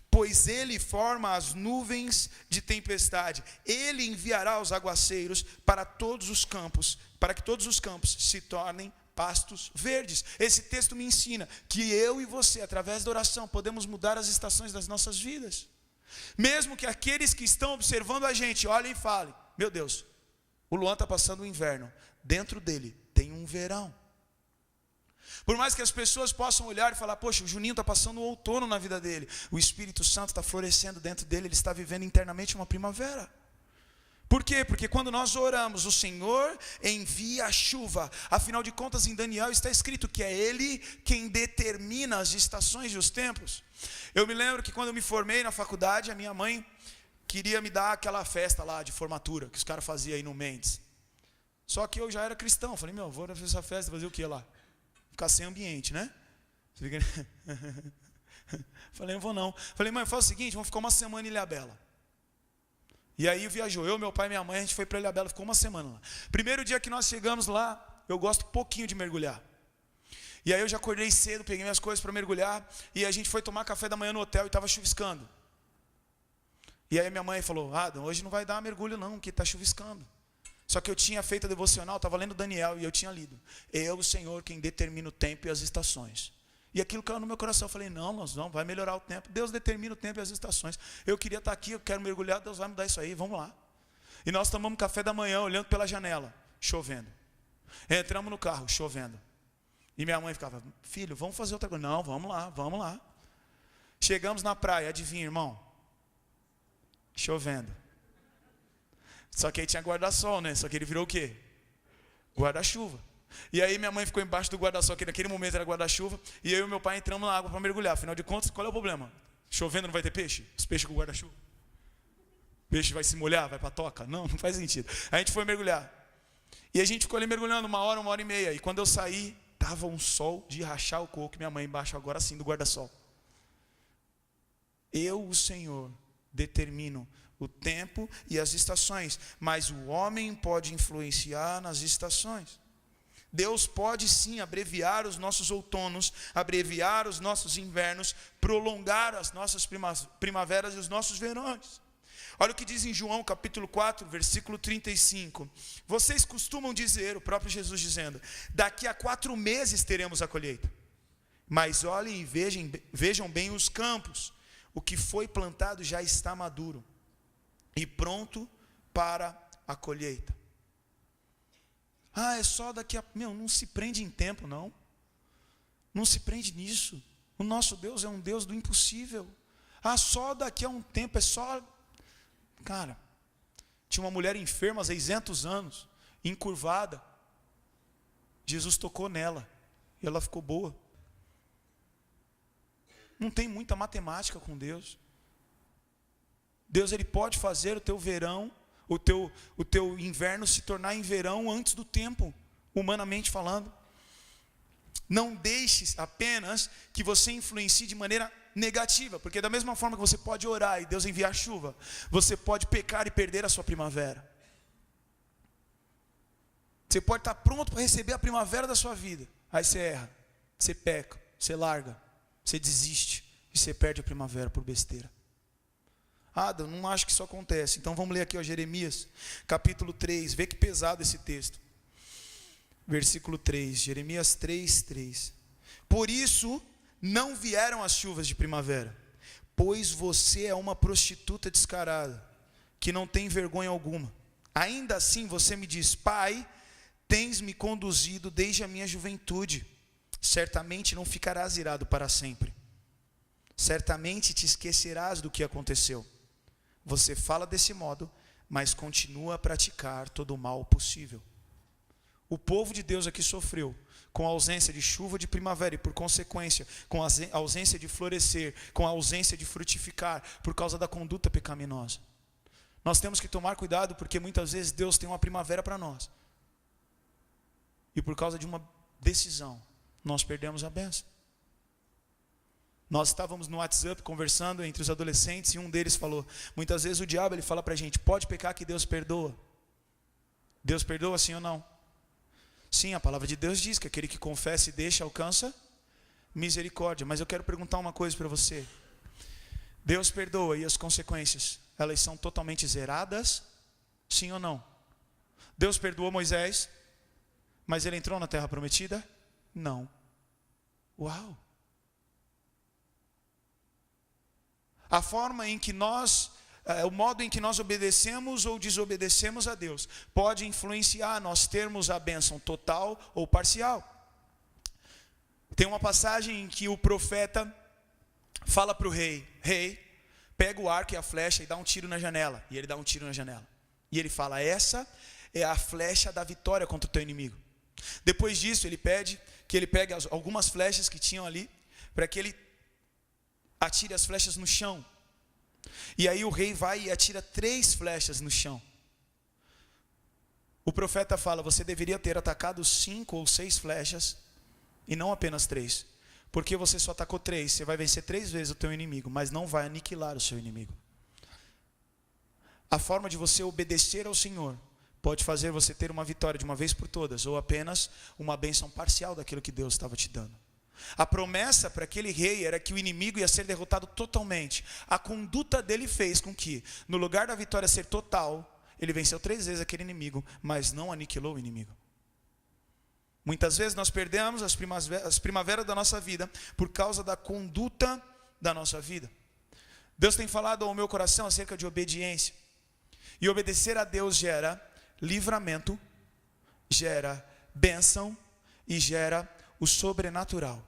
pois Ele forma as nuvens de tempestade, Ele enviará os aguaceiros para todos os campos, para que todos os campos se tornem pastos verdes. Esse texto me ensina que eu e você, através da oração, podemos mudar as estações das nossas vidas. Mesmo que aqueles que estão observando a gente olhem e falem: meu Deus, o Luan está passando o inverno, dentro dele tem um verão. Por mais que as pessoas possam olhar e falar: poxa, o Juninho está passando o outono na vida dele, o Espírito Santo está florescendo dentro dele, ele está vivendo internamente uma primavera. Por quê? Porque quando nós oramos, o Senhor envia a chuva. Afinal de contas, em Daniel está escrito que é Ele quem determina as estações e os tempos. Eu me lembro que quando eu me formei na faculdade, a minha mãe queria me dar aquela festa lá de formatura, que os caras faziam aí no Mendes. Só que eu já era cristão, falei: meu, vou fazer essa festa, fazer o que lá? Ficar sem ambiente, né? Falei: não vou não. Falei: mãe, faz o seguinte, vamos ficar uma semana em Ilhabela. E aí viajou, eu, meu pai e minha mãe, a gente foi para Ilhabela, ficou uma semana lá. Primeiro dia que nós chegamos lá, eu gosto pouquinho de mergulhar. E aí eu já acordei cedo, peguei minhas coisas para mergulhar, e a gente foi tomar café da manhã no hotel e estava chuviscando. E aí minha mãe falou, Adam, hoje não vai dar mergulho não, porque está chuviscando. Só que eu tinha feito a devocional, estava lendo Daniel, e eu tinha lido, eu, o Senhor, quem determina o tempo e as estações. E aquilo caiu no meu coração, eu falei, não, nós não, vai melhorar o tempo, Deus determina o tempo e as estações. Eu queria estar aqui, eu quero mergulhar, Deus vai mudar isso aí, vamos lá. E nós tomamos café da manhã, olhando pela janela, chovendo. Entramos no carro, chovendo. E minha mãe ficava, filho, vamos fazer outra coisa. Não, vamos lá, vamos lá. Chegamos na praia, adivinha, irmão? Chovendo. Só que aí tinha guarda-sol, né? Só que ele virou o quê? Guarda-chuva. E aí minha mãe ficou embaixo do guarda-sol, que naquele momento era guarda-chuva, e eu e meu pai entramos na água para mergulhar. Afinal de contas, qual é o problema? Chovendo não vai ter peixe? Os peixes com guarda-chuva? O peixe vai se molhar, vai para a toca? Não, não faz sentido. A gente foi mergulhar. E a gente ficou ali mergulhando 1 hora e meia. E quando eu saí, estava um sol de rachar o coco. Minha mãe embaixo agora sim do guarda-sol. Eu, o Senhor, determino o tempo e as estações, mas o homem pode influenciar nas estações. Deus pode sim abreviar os nossos outonos, abreviar os nossos invernos, prolongar as nossas primaveras e os nossos verões. Olha o que diz em João capítulo 4, versículo 35. Vocês costumam dizer, o próprio Jesus dizendo, daqui a 4 meses teremos a colheita. Mas olhem e vejam bem os campos. O que foi plantado já está maduro e pronto para a colheita. É só daqui a... não se prende em tempo, não. Não se prende nisso. O nosso Deus é um Deus do impossível. Só daqui a um tempo, é só... Cara, tinha uma mulher enferma há 600 anos, encurvada. Jesus tocou nela e ela ficou boa. Não tem muita matemática com Deus. Deus, ele pode fazer o teu verão, o teu inverno se tornar em verão antes do tempo, humanamente falando. Não deixe apenas que você influencie de maneira negativa, porque da mesma forma que você pode orar e Deus enviar chuva, você pode pecar e perder a sua primavera. Você pode estar pronto para receber a primavera da sua vida, aí você erra, você peca, você larga, você desiste e você perde a primavera por besteira. Eu não acho que isso acontece. Então vamos ler aqui, Jeremias capítulo 3, vê que pesado esse texto. Versículo 3, Jeremias 3, 3. Por isso não vieram as chuvas de primavera, pois você é uma prostituta descarada, que não tem vergonha alguma. Ainda assim você me diz, Pai, tens me conduzido desde a minha juventude, certamente não ficarás irado para sempre, certamente te esquecerás do que aconteceu. Você fala desse modo, mas continua a praticar todo o mal possível. O povo de Deus aqui sofreu com a ausência de chuva de primavera e, por consequência, com a ausência de florescer, com a ausência de frutificar, por causa da conduta pecaminosa. Nós temos que tomar cuidado, porque muitas vezes Deus tem uma primavera para nós. E por causa de uma decisão, nós perdemos a bênção. Nós estávamos no WhatsApp conversando entre os adolescentes e um deles falou, muitas vezes o diabo ele fala para a gente, pode pecar que Deus perdoa. Deus perdoa sim ou não? Sim, a palavra de Deus diz que aquele que confessa e deixa alcança misericórdia. Mas eu quero perguntar uma coisa para você. Deus perdoa e as consequências, elas são totalmente zeradas? Sim ou não? Deus perdoou Moisés, mas ele entrou na terra prometida? Não. Uau! A forma em que o modo em que nós obedecemos ou desobedecemos a Deus pode influenciar nós termos a bênção total ou parcial. Tem uma passagem em que o profeta fala para o rei, pega o arco e a flecha e dá um tiro na janela. E ele dá um tiro na janela. E ele fala, essa é a flecha da vitória contra o teu inimigo. Depois disso ele pede que ele pegue algumas flechas que tinham ali, para que ele atire as flechas no chão. E aí o rei vai e atira 3 flechas no chão. O profeta fala, você deveria ter atacado 5 ou 6 flechas, e não apenas 3. Porque você só atacou 3, você vai vencer 3 vezes o teu inimigo, mas não vai aniquilar o seu inimigo. A forma de você obedecer ao Senhor pode fazer você ter uma vitória de uma vez por todas, ou apenas uma bênção parcial daquilo que Deus estava te dando. A promessa para aquele rei era que o inimigo ia ser derrotado totalmente. A conduta dele fez com que, no lugar da vitória ser total, ele venceu 3 vezes aquele inimigo, mas não aniquilou o inimigo. Muitas vezes nós perdemos as primaveras da nossa vida por causa da conduta da nossa vida. Deus tem falado ao meu coração acerca de obediência. E obedecer a Deus gera livramento, gera bênção e gera o sobrenatural.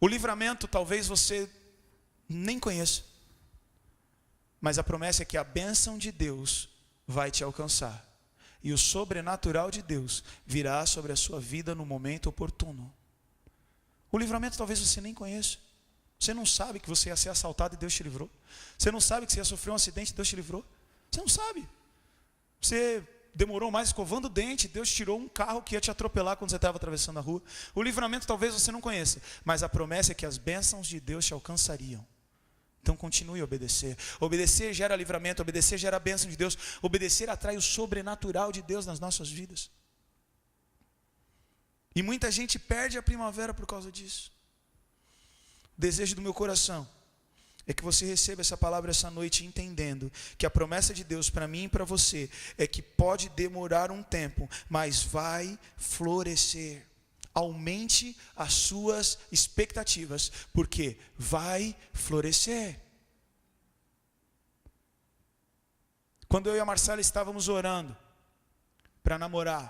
O livramento talvez você nem conheça, mas a promessa é que a bênção de Deus vai te alcançar. E o sobrenatural de Deus virá sobre a sua vida no momento oportuno. O livramento talvez você nem conheça. Você não sabe que você ia ser assaltado e Deus te livrou. Você não sabe que você ia sofrer um acidente e Deus te livrou. Você não sabe. Você demorou mais escovando o dente, Deus tirou um carro que ia te atropelar quando você estava atravessando a rua. O livramento talvez você não conheça, mas a promessa é que as bênçãos de Deus te alcançariam. Então continue a obedecer. Obedecer gera livramento, obedecer gera a bênção de Deus. Obedecer atrai o sobrenatural de Deus nas nossas vidas. E muita gente perde a primavera por causa disso. O desejo do meu coração é que você receba essa palavra essa noite entendendo que a promessa de Deus para mim e para você é que pode demorar um tempo, mas vai florescer. Aumente as suas expectativas, porque vai florescer. Quando eu e a Marcela estávamos orando para namorar,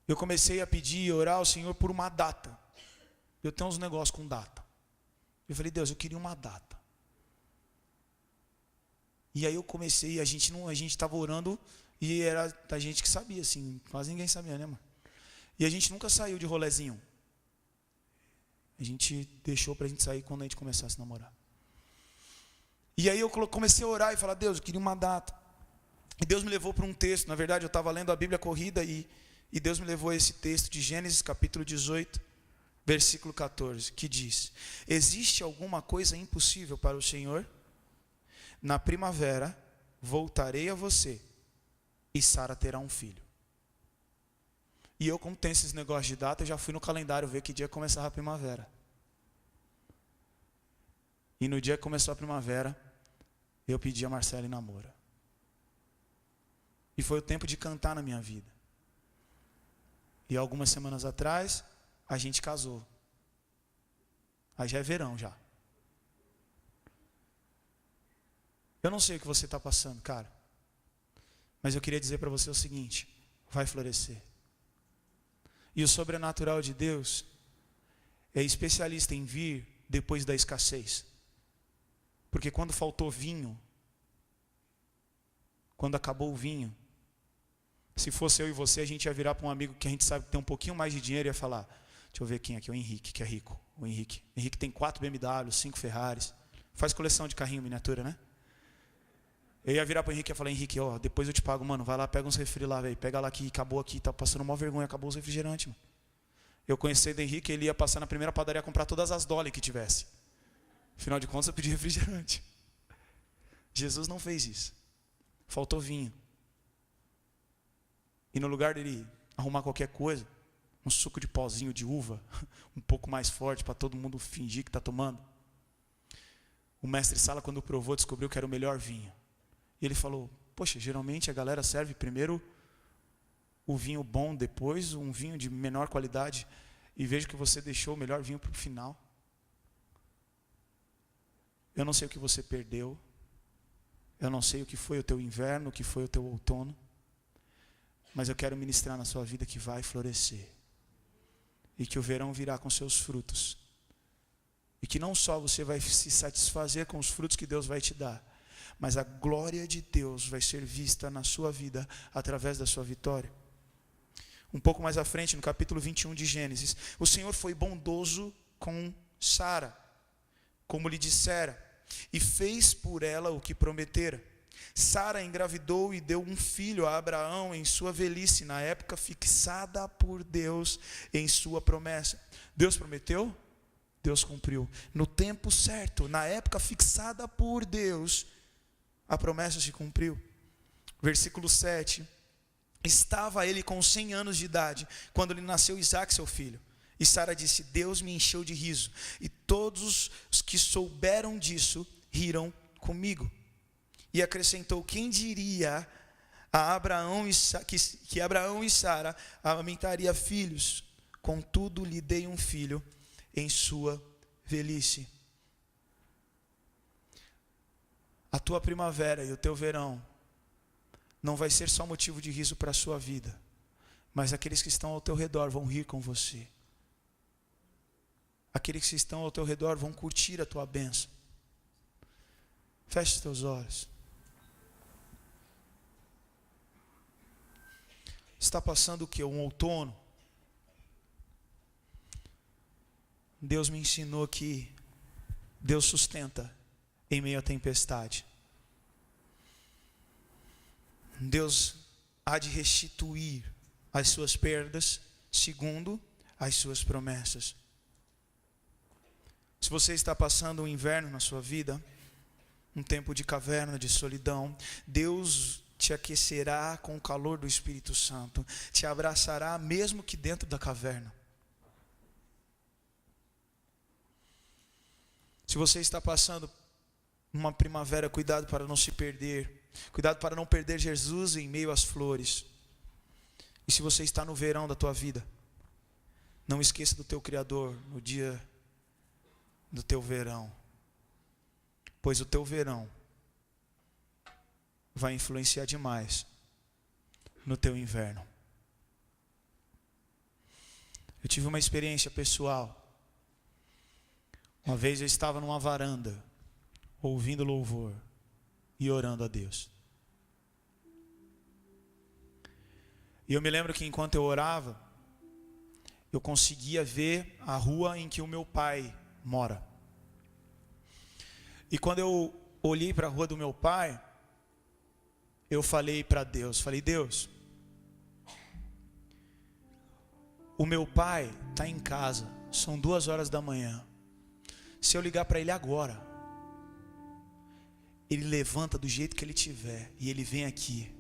eu comecei a pedir e orar ao Senhor por uma data. Eu tenho uns negócios com data. Eu falei, Deus, eu queria uma data. E aí eu comecei, a gente estava orando e era da gente que sabia, assim, quase ninguém sabia, né, mano? E a gente nunca saiu de rolezinho. A gente deixou para a gente sair quando a gente começasse a namorar. E aí eu comecei a orar e falar, Deus, eu queria uma data. E Deus me levou para um texto. Na verdade, eu estava lendo a Bíblia corrida e Deus me levou a esse texto de Gênesis capítulo 18, versículo 14, que diz: existe alguma coisa impossível para o Senhor? Na primavera voltarei a você e Sara terá um filho. E eu, como tenho esses negócios de data, eu já fui no calendário ver que dia começava a primavera. E no dia que começou a primavera, eu pedi a Marcela em namoro. E foi o tempo de cantar na minha vida. E algumas semanas atrás, a gente casou. Aí já é verão já. Eu não sei o que você está passando, cara. Mas eu queria dizer para você o seguinte: vai florescer. E o sobrenatural de Deus é especialista em vir depois da escassez. Porque quando faltou vinho, quando acabou o vinho, se fosse eu e você, a gente ia virar para um amigo que a gente sabe que tem um pouquinho mais de dinheiro e ia falar: deixa eu ver quem aqui, o Henrique, que é rico. O Henrique tem 4 BMW, 5 Ferraris, faz coleção de carrinho miniatura, né? Eu ia virar para o Henrique e ia falar: Henrique, ó, depois eu te pago, mano, vai lá, pega uns refri lá, velho, pega lá que acabou aqui, tá passando uma vergonha, acabou os refrigerantes, mano. Eu conheci o Henrique, ele ia passar na primeira padaria a comprar todas as Dolly que tivesse. Afinal de contas, eu pedi refrigerante. Jesus não fez isso. Faltou vinho. E no lugar dele arrumar qualquer coisa, um suco de pozinho de uva, um pouco mais forte para todo mundo fingir que está tomando, o mestre Sala, quando provou, descobriu que era o melhor vinho. E ele falou: poxa, geralmente a galera serve primeiro o vinho bom, depois um vinho de menor qualidade, e vejo que você deixou o melhor vinho para o final. Eu não sei o que você perdeu, eu não sei o que foi o teu inverno, o que foi o teu outono, mas eu quero ministrar na sua vida que vai florescer, e que o verão virá com seus frutos, e que não só você vai se satisfazer com os frutos que Deus vai te dar, mas a glória de Deus vai ser vista na sua vida através da sua vitória. Um pouco mais à frente, no capítulo 21 de Gênesis, o Senhor foi bondoso com Sara, como lhe dissera, e fez por ela o que prometera. Sara engravidou e deu um filho a Abraão em sua velhice, na época fixada por Deus em sua promessa. Deus prometeu, Deus cumpriu. No tempo certo, na época fixada por Deus, a promessa se cumpriu. Versículo 7. Estava ele com 100 anos de idade, quando lhe nasceu Isaque, seu filho. E Sara disse: Deus me encheu de riso, e todos os que souberam disso riram comigo. E acrescentou: quem diria a Abraão que Abraão e Sara amamentaria filhos? Contudo, lhe dei um filho em sua velhice. A tua primavera e o teu verão não vai ser só motivo de riso para a sua vida, mas aqueles que estão ao teu redor vão rir com você. Aqueles que estão ao teu redor vão curtir a tua bênção. Feche os teus olhos. Está passando o quê? Um outono. Deus me ensinou que Deus sustenta em meio à tempestade. Deus há de restituir as suas perdas segundo as suas promessas. Se você está passando um inverno na sua vida, um tempo de caverna, de solidão, Deus te aquecerá com o calor do Espírito Santo, te abraçará mesmo que dentro da caverna. Se você está passando uma primavera, cuidado para não se perder, cuidado para não perder Jesus em meio às flores. E se você está no verão da tua vida, não esqueça do teu Criador no dia do teu verão, pois o teu verão vai influenciar demais no teu inverno. Eu tive uma experiência pessoal. Uma vez eu estava numa varanda, ouvindo louvor e orando a Deus. E eu me lembro que enquanto eu orava, eu conseguia ver a rua em que o meu pai mora. E quando eu olhei para a rua do meu pai, eu falei para Deus, Deus, o meu pai está em casa, são 2 horas da manhã. Se eu ligar para ele agora, ele levanta do jeito que ele tiver e ele vem aqui.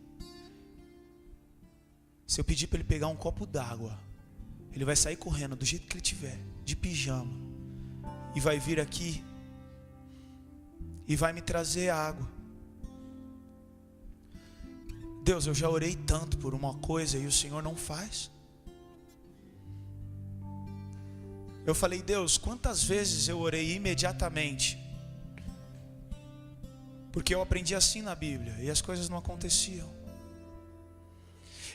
Se eu pedir para ele pegar um copo d'água, ele vai sair correndo do jeito que ele tiver, de pijama, e vai vir aqui e vai me trazer água. Deus, eu já orei tanto por uma coisa e o Senhor não faz. Eu falei: Deus, quantas vezes eu orei imediatamente? Porque eu aprendi assim na Bíblia e as coisas não aconteciam.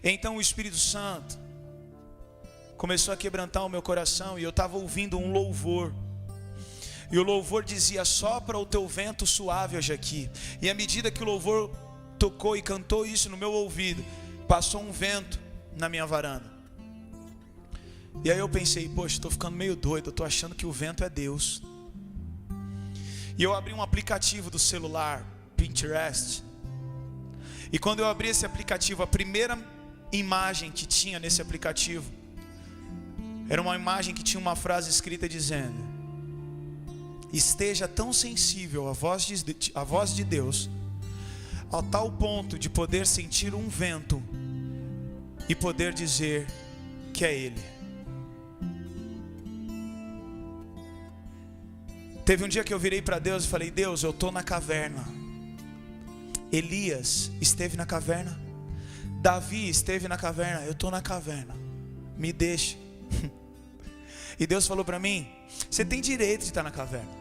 Então o Espírito Santo começou a quebrantar o meu coração e eu estava ouvindo um louvor. E o louvor dizia: sopra o teu vento suave hoje aqui. E à medida que o louvor tocou e cantou isso no meu ouvido, passou um vento na minha varanda. E aí eu pensei: poxa, estou ficando meio doido, eu estou achando que o vento é Deus. E eu abri um aplicativo do celular, Pinterest. E quando eu abri esse aplicativo, a primeira imagem que tinha nesse aplicativo era uma imagem que tinha uma frase escrita dizendo: esteja tão sensível à voz de Deus, a tal ponto de poder sentir um vento e poder dizer que é Ele. Teve um dia que eu virei para Deus e falei: Deus, eu estou na caverna. Elias esteve na caverna. Davi esteve na caverna. Eu estou na caverna. Me deixe. E Deus falou para mim: você tem direito de estar na caverna.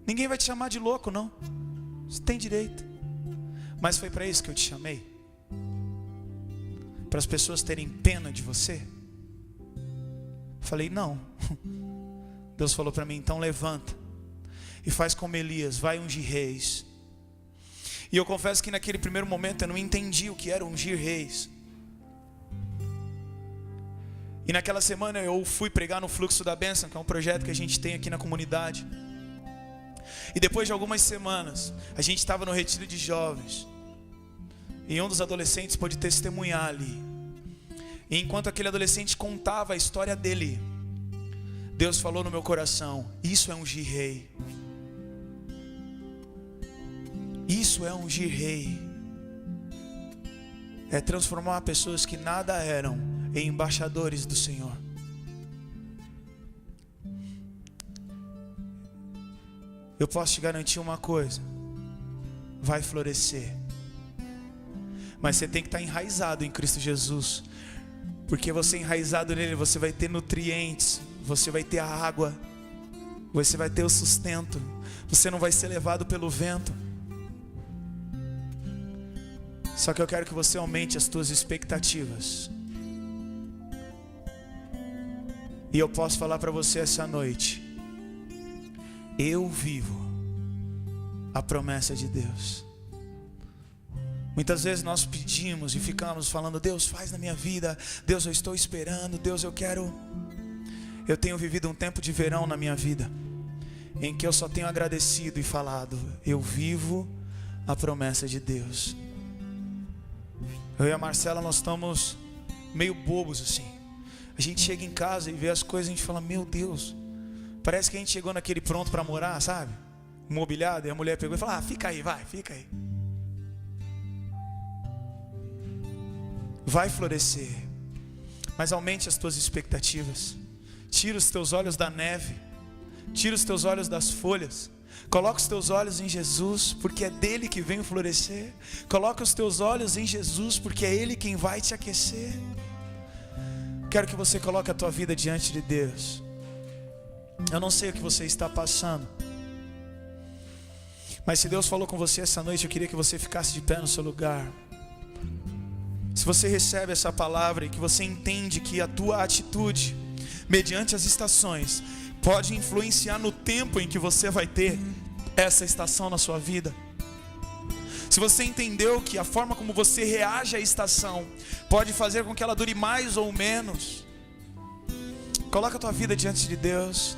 Ninguém vai te chamar de louco, não. Você tem direito. Mas foi para isso que eu te chamei? Para as pessoas terem pena de você? Falei: não. Deus falou para mim: então levanta e faz como Elias, vai ungir reis. E eu confesso que naquele primeiro momento eu não entendi o que era ungir reis. E naquela semana eu fui pregar no Fluxo da Bênção, que é um projeto que a gente tem aqui na comunidade. E depois de algumas semanas, a gente estava no retiro de jovens, e um dos adolescentes pôde testemunhar ali. E enquanto aquele adolescente contava a história dele, Deus falou no meu coração: isso é ungir rei. Isso é ungir rei. é transformar pessoas que nada eram em embaixadores do Senhor. Eu posso te garantir uma coisa: vai florescer. Mas você tem que estar enraizado em Cristo Jesus, porque você enraizado nele, você vai ter nutrientes, você vai ter a água, você vai ter o sustento, você não vai ser levado pelo vento. Só que eu quero que você aumente as tuas expectativas. E eu posso falar para você essa noite: eu vivo a promessa de Deus. Muitas vezes nós pedimos e ficamos falando: Deus, faz na minha vida, Deus, eu estou esperando, Deus, eu quero. Eu tenho vivido um tempo de verão na minha vida, em que eu só tenho agradecido e falado: eu vivo a promessa de Deus. Eu e a Marcela, nós estamos meio bobos assim. A gente chega em casa e vê as coisas e a gente fala: meu Deus, parece que a gente chegou naquele pronto para morar, sabe? Mobiliado, e a mulher pegou e falou: fica aí, vai, fica aí. Vai florescer, mas aumente as tuas expectativas. Tira os teus olhos da neve, tira os teus olhos das folhas. Coloca os teus olhos em Jesus, porque é dele que vem o florescer. Coloca os teus olhos em Jesus, porque é ele quem vai te aquecer. Quero que você coloque a tua vida diante de Deus. Eu não sei o que você está passando, mas se Deus falou com você essa noite, eu queria que você ficasse de pé no seu lugar. Se você recebe essa palavra e que você entende que a tua atitude, mediante as estações, pode influenciar no tempo em que você vai ter essa estação na sua vida. Se você entendeu que a forma como você reage à estação pode fazer com que ela dure mais ou menos, coloca a tua vida diante de Deus.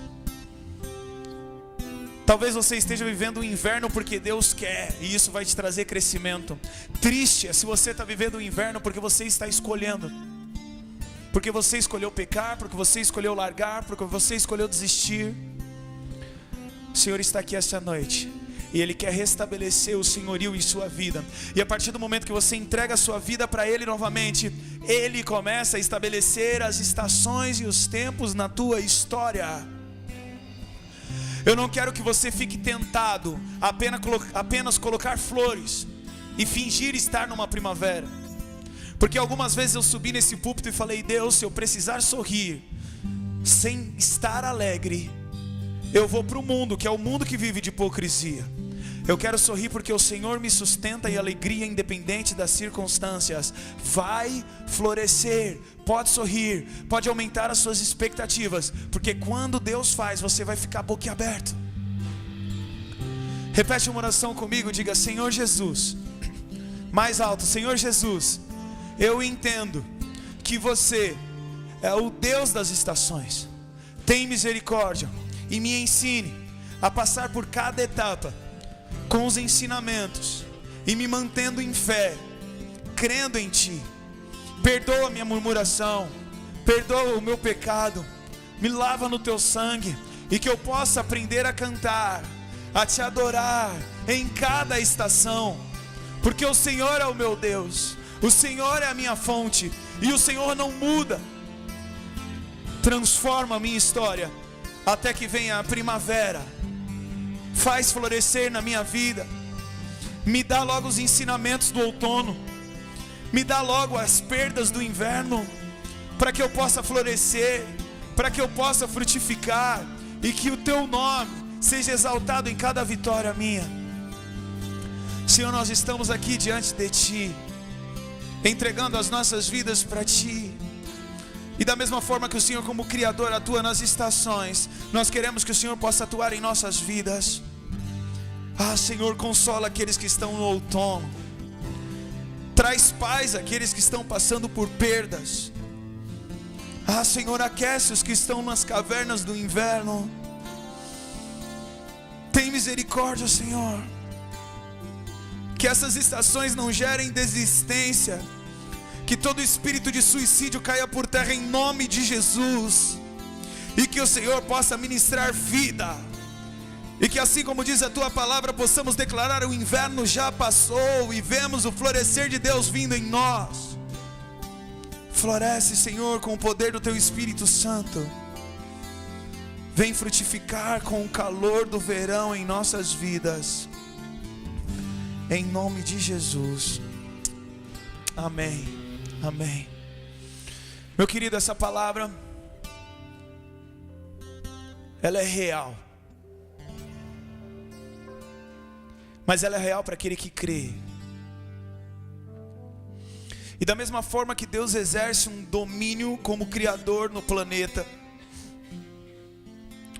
Talvez você esteja vivendo um inverno porque Deus quer, e isso vai te trazer crescimento. Triste é se você está vivendo um inverno porque você está escolhendo, porque você escolheu pecar, porque você escolheu largar, porque você escolheu desistir. O Senhor está aqui esta noite, e Ele quer restabelecer o senhorio em sua vida. E a partir do momento que você entrega a sua vida para Ele novamente, Ele começa a estabelecer as estações e os tempos na tua história. Eu não quero que você fique tentado a apenas colocar flores e fingir estar numa primavera. Porque algumas vezes eu subi nesse púlpito e falei: Deus, se eu precisar sorrir sem estar alegre, eu vou para o mundo, que é o mundo que vive de hipocrisia. Eu quero sorrir porque o Senhor me sustenta, e alegria independente das circunstâncias vai florescer. Pode sorrir, pode aumentar as suas expectativas, porque quando Deus faz, você vai ficar boquiaberto. Repete uma oração comigo, diga: Senhor Jesus, mais alto, Senhor Jesus, eu entendo que você é o Deus das estações. Tem misericórdia e me ensine a passar por cada etapa com os ensinamentos e me mantendo em fé, crendo em Ti. Perdoa a minha murmuração, perdoa o meu pecado, me lava no Teu sangue, e que eu possa aprender a cantar, a Te adorar em cada estação, porque o Senhor é o meu Deus, o Senhor é a minha fonte, e o Senhor não muda. Transforma a minha história até que venha a primavera. Faz florescer na minha vida. Me dá logo os ensinamentos do outono, me dá logo as perdas do inverno, para que eu possa florescer, para que eu possa frutificar, e que o Teu nome seja exaltado em cada vitória minha. Senhor, nós estamos aqui diante de Ti, entregando as nossas vidas para Ti. E da mesma forma que o Senhor, como Criador, atua nas estações, nós queremos que o Senhor possa atuar em nossas vidas. Senhor, consola aqueles que estão no outono. Traz paz àqueles que estão passando por perdas. Senhor, aquece os que estão nas cavernas do inverno. Tem misericórdia, Senhor. Que essas estações não gerem desistência. Que todo espírito de suicídio caia por terra em nome de Jesus. E que o Senhor possa ministrar vida E que assim como diz a tua palavra, possamos declarar: o inverno já passou e vemos o florescer de Deus vindo em nós. Floresce, Senhor, com o poder do teu Espírito Santo. Vem frutificar com o calor do verão em nossas vidas. Em nome de Jesus. Amém. Amém. Meu querido, essa palavra, ela é real. Mas ela é real para aquele que crê. E da mesma forma que Deus exerce um domínio como Criador no planeta,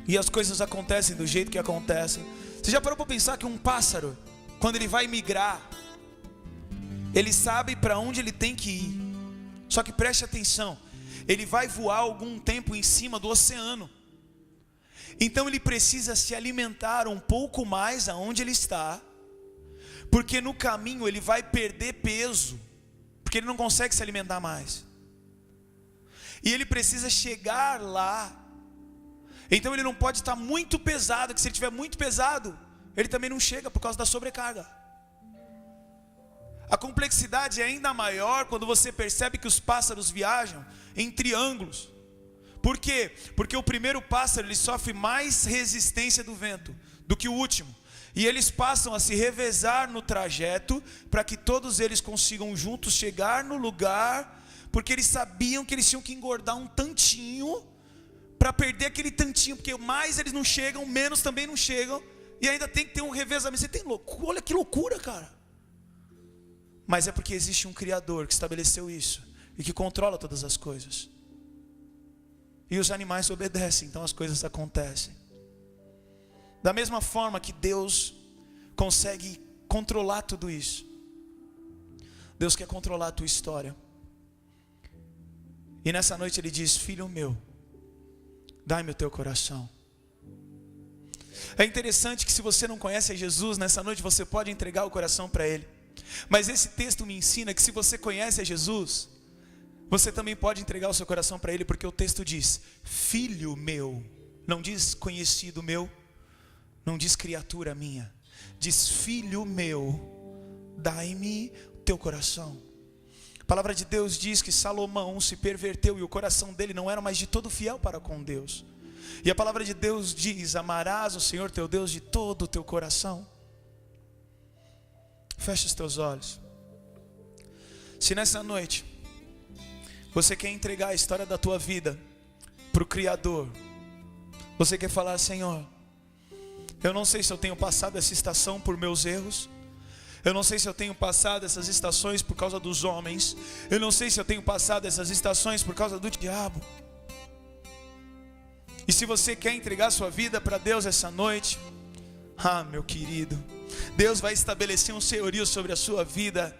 e as coisas acontecem do jeito que acontecem. Você já parou para pensar que um pássaro, quando ele vai migrar, ele sabe para onde ele tem que ir. Só que preste atenção, ele vai voar algum tempo em cima do oceano. Então ele precisa se alimentar um pouco mais aonde ele está, porque no caminho ele vai perder peso, porque ele não consegue se alimentar mais. E ele precisa chegar lá. Então ele não pode estar muito pesado, que se ele estiver muito pesado, ele também não chega por causa da sobrecarga. A complexidade é ainda maior quando você percebe que os pássaros viajam em triângulos. Por quê? Porque o primeiro pássaro, ele sofre mais resistência do vento do que o último. E eles passam a se revezar no trajeto, para que todos eles consigam juntos chegar no lugar, porque eles sabiam que eles tinham que engordar um tantinho, para perder aquele tantinho, porque mais eles não chegam, menos também não chegam, e ainda tem que ter um revezamento. Você tem loucura, olha que loucura, cara. Mas é porque existe um Criador que estabeleceu isso, e que controla todas as coisas. E os animais obedecem, então as coisas acontecem. Da mesma forma que Deus consegue controlar tudo isso, Deus quer controlar a tua história. E nessa noite Ele diz: filho meu, dai-me o teu coração. É interessante que se você não conhece a Jesus, nessa noite você pode entregar o coração para Ele. Mas esse texto me ensina que se você conhece a Jesus, você também pode entregar o seu coração para Ele, porque o texto diz: filho meu. Não diz conhecido meu, não diz criatura minha, diz filho meu, dai-me o teu coração. A palavra de Deus diz que Salomão se perverteu e o coração dele não era mais de todo fiel para com Deus. E a palavra de Deus diz: amarás o Senhor teu Deus de todo o teu coração. Feche os teus olhos. Se nessa noite você quer entregar a história da tua vida para o Criador, você quer falar: Senhor, eu não sei se eu tenho passado essa estação por meus erros, eu não sei se eu tenho passado essas estações por causa dos homens, eu não sei se eu tenho passado essas estações por causa do diabo. E se você quer entregar sua vida para Deus essa noite, meu querido, Deus vai estabelecer um senhorio sobre a sua vida.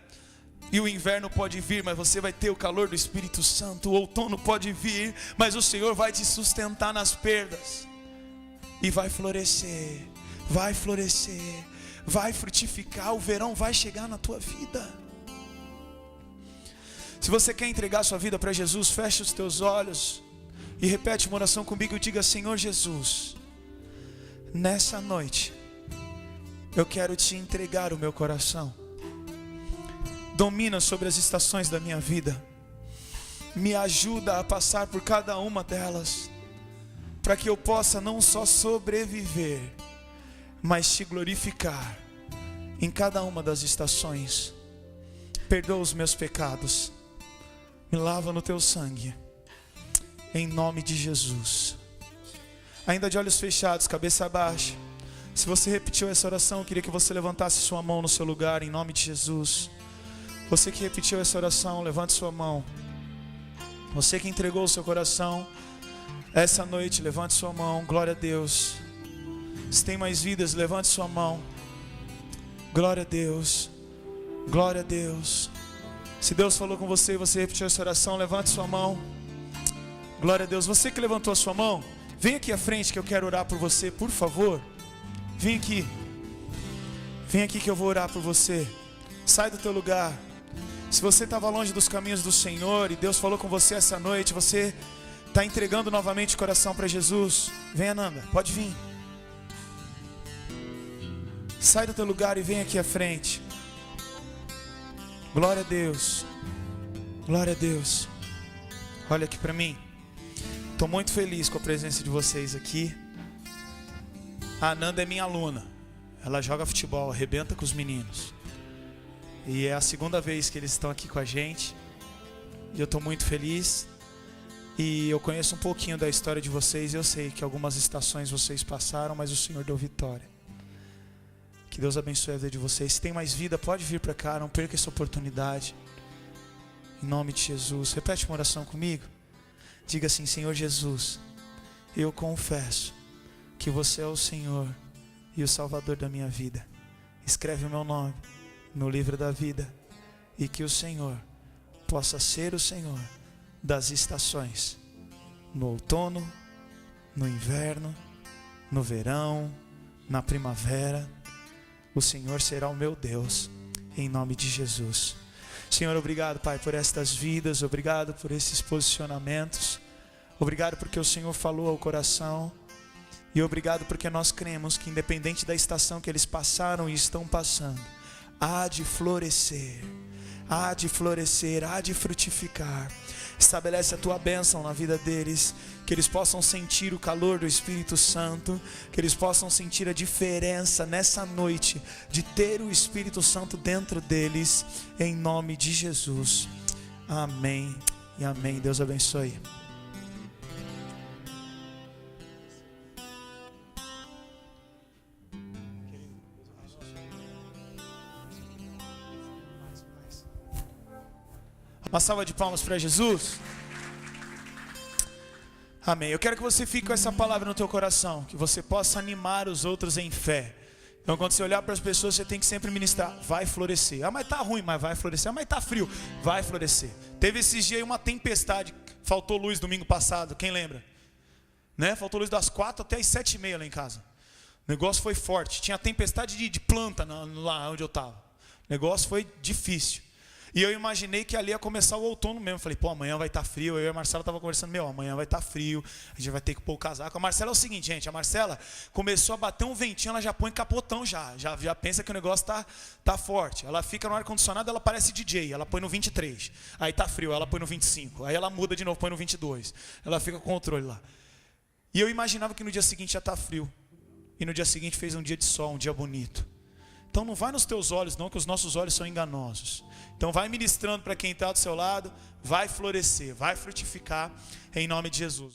E o inverno pode vir, mas você vai ter o calor do Espírito Santo. O outono pode vir, mas o Senhor vai te sustentar nas perdas. E vai florescer, vai florescer, vai frutificar. O verão vai chegar na tua vida. Se você quer entregar sua vida para Jesus, feche os teus olhos e repete uma oração comigo e diga: Senhor Jesus, nessa noite eu quero te entregar o meu coração. Domina sobre as estações da minha vida. Me ajuda a passar por cada uma delas, para que eu possa não só sobreviver, mas te glorificar em cada uma das estações. Perdoa os meus pecados, me lava no teu sangue, em nome de Jesus. Ainda de olhos fechados, cabeça baixa, se você repetiu essa oração, eu queria que você levantasse sua mão no seu lugar, em nome de Jesus. Você que repetiu essa oração, levante sua mão. Você que entregou o seu coração essa noite, levante sua mão. Glória a Deus. Se tem mais vidas, levante sua mão. Glória a Deus. Glória a Deus. Se Deus falou com você e você repetiu essa oração, levante sua mão. Glória a Deus. Você que levantou a sua mão, vem aqui à frente que eu quero orar por você, por favor. Vem aqui. Vem aqui que eu vou orar por você. Sai do teu lugar. Se você estava longe dos caminhos do Senhor e Deus falou com você essa noite, você está entregando novamente o coração para Jesus, vem, Ananda, pode vir. Sai do teu lugar e vem aqui à frente. Glória a Deus. Glória a Deus. Olha aqui para mim. Estou muito feliz com a presença de vocês aqui. A Ananda é minha aluna. Ela joga futebol, arrebenta com os meninos. E é a segunda vez que eles estão aqui com a gente. E eu estou muito feliz. E eu conheço um pouquinho da história de vocês. Eu sei que algumas estações vocês passaram, mas o Senhor deu vitória. Que Deus abençoe a vida de vocês. Se tem mais vida, pode vir para cá. Não perca essa oportunidade. Em nome de Jesus. Repete uma oração comigo. Diga assim: Senhor Jesus, eu confesso que você é o Senhor e o Salvador da minha vida. Escreve o meu nome no livro da vida. E que o Senhor possa ser o Senhor das estações. No outono, no inverno, no verão, na primavera. O Senhor será o meu Deus, em nome de Jesus. Senhor, obrigado, Pai, por estas vidas. Obrigado por esses posicionamentos. Obrigado porque o Senhor falou ao coração. E obrigado porque nós cremos que independente da estação que eles passaram e estão passando, há de florescer, há de florescer, há de frutificar. Estabelece a tua bênção na vida deles, que eles possam sentir o calor do Espírito Santo, que eles possam sentir a diferença nessa noite de ter o Espírito Santo dentro deles, em nome de Jesus. Amém e amém. Deus abençoe. Uma salva de palmas para Jesus. Amém. Eu quero que você fique com essa palavra no teu coração, que você possa animar os outros em fé. Então quando você olhar para as pessoas, você tem que sempre ministrar: vai florescer. Ah, mas tá ruim, mas vai florescer. Ah, mas tá frio, vai florescer. Teve esses dias aí uma tempestade, faltou luz domingo passado, quem lembra? Né? Faltou luz das 4 até as 7:30 lá em casa. O negócio foi forte, tinha tempestade de planta lá onde eu estava. O negócio foi difícil. E eu imaginei que ali ia começar o outono mesmo. Falei, pô, amanhã vai estar frio. Eu e a Marcela estavam conversando, amanhã vai estar frio, a gente vai ter que pôr o casaco. A Marcela é o seguinte, gente, a Marcela começou a bater um ventinho, ela já põe capotão já pensa que o negócio tá forte. Ela fica no ar-condicionado, ela parece DJ, ela põe no 23. Aí tá frio, ela põe no 25. Aí ela muda de novo, põe no 22. Ela fica com o controle lá. E eu imaginava que no dia seguinte já tá frio. E no dia seguinte fez um dia de sol, um dia bonito. Então não vai nos teus olhos não, que os nossos olhos são enganosos. Então vai ministrando para quem está do seu lado, vai florescer, vai frutificar em nome de Jesus.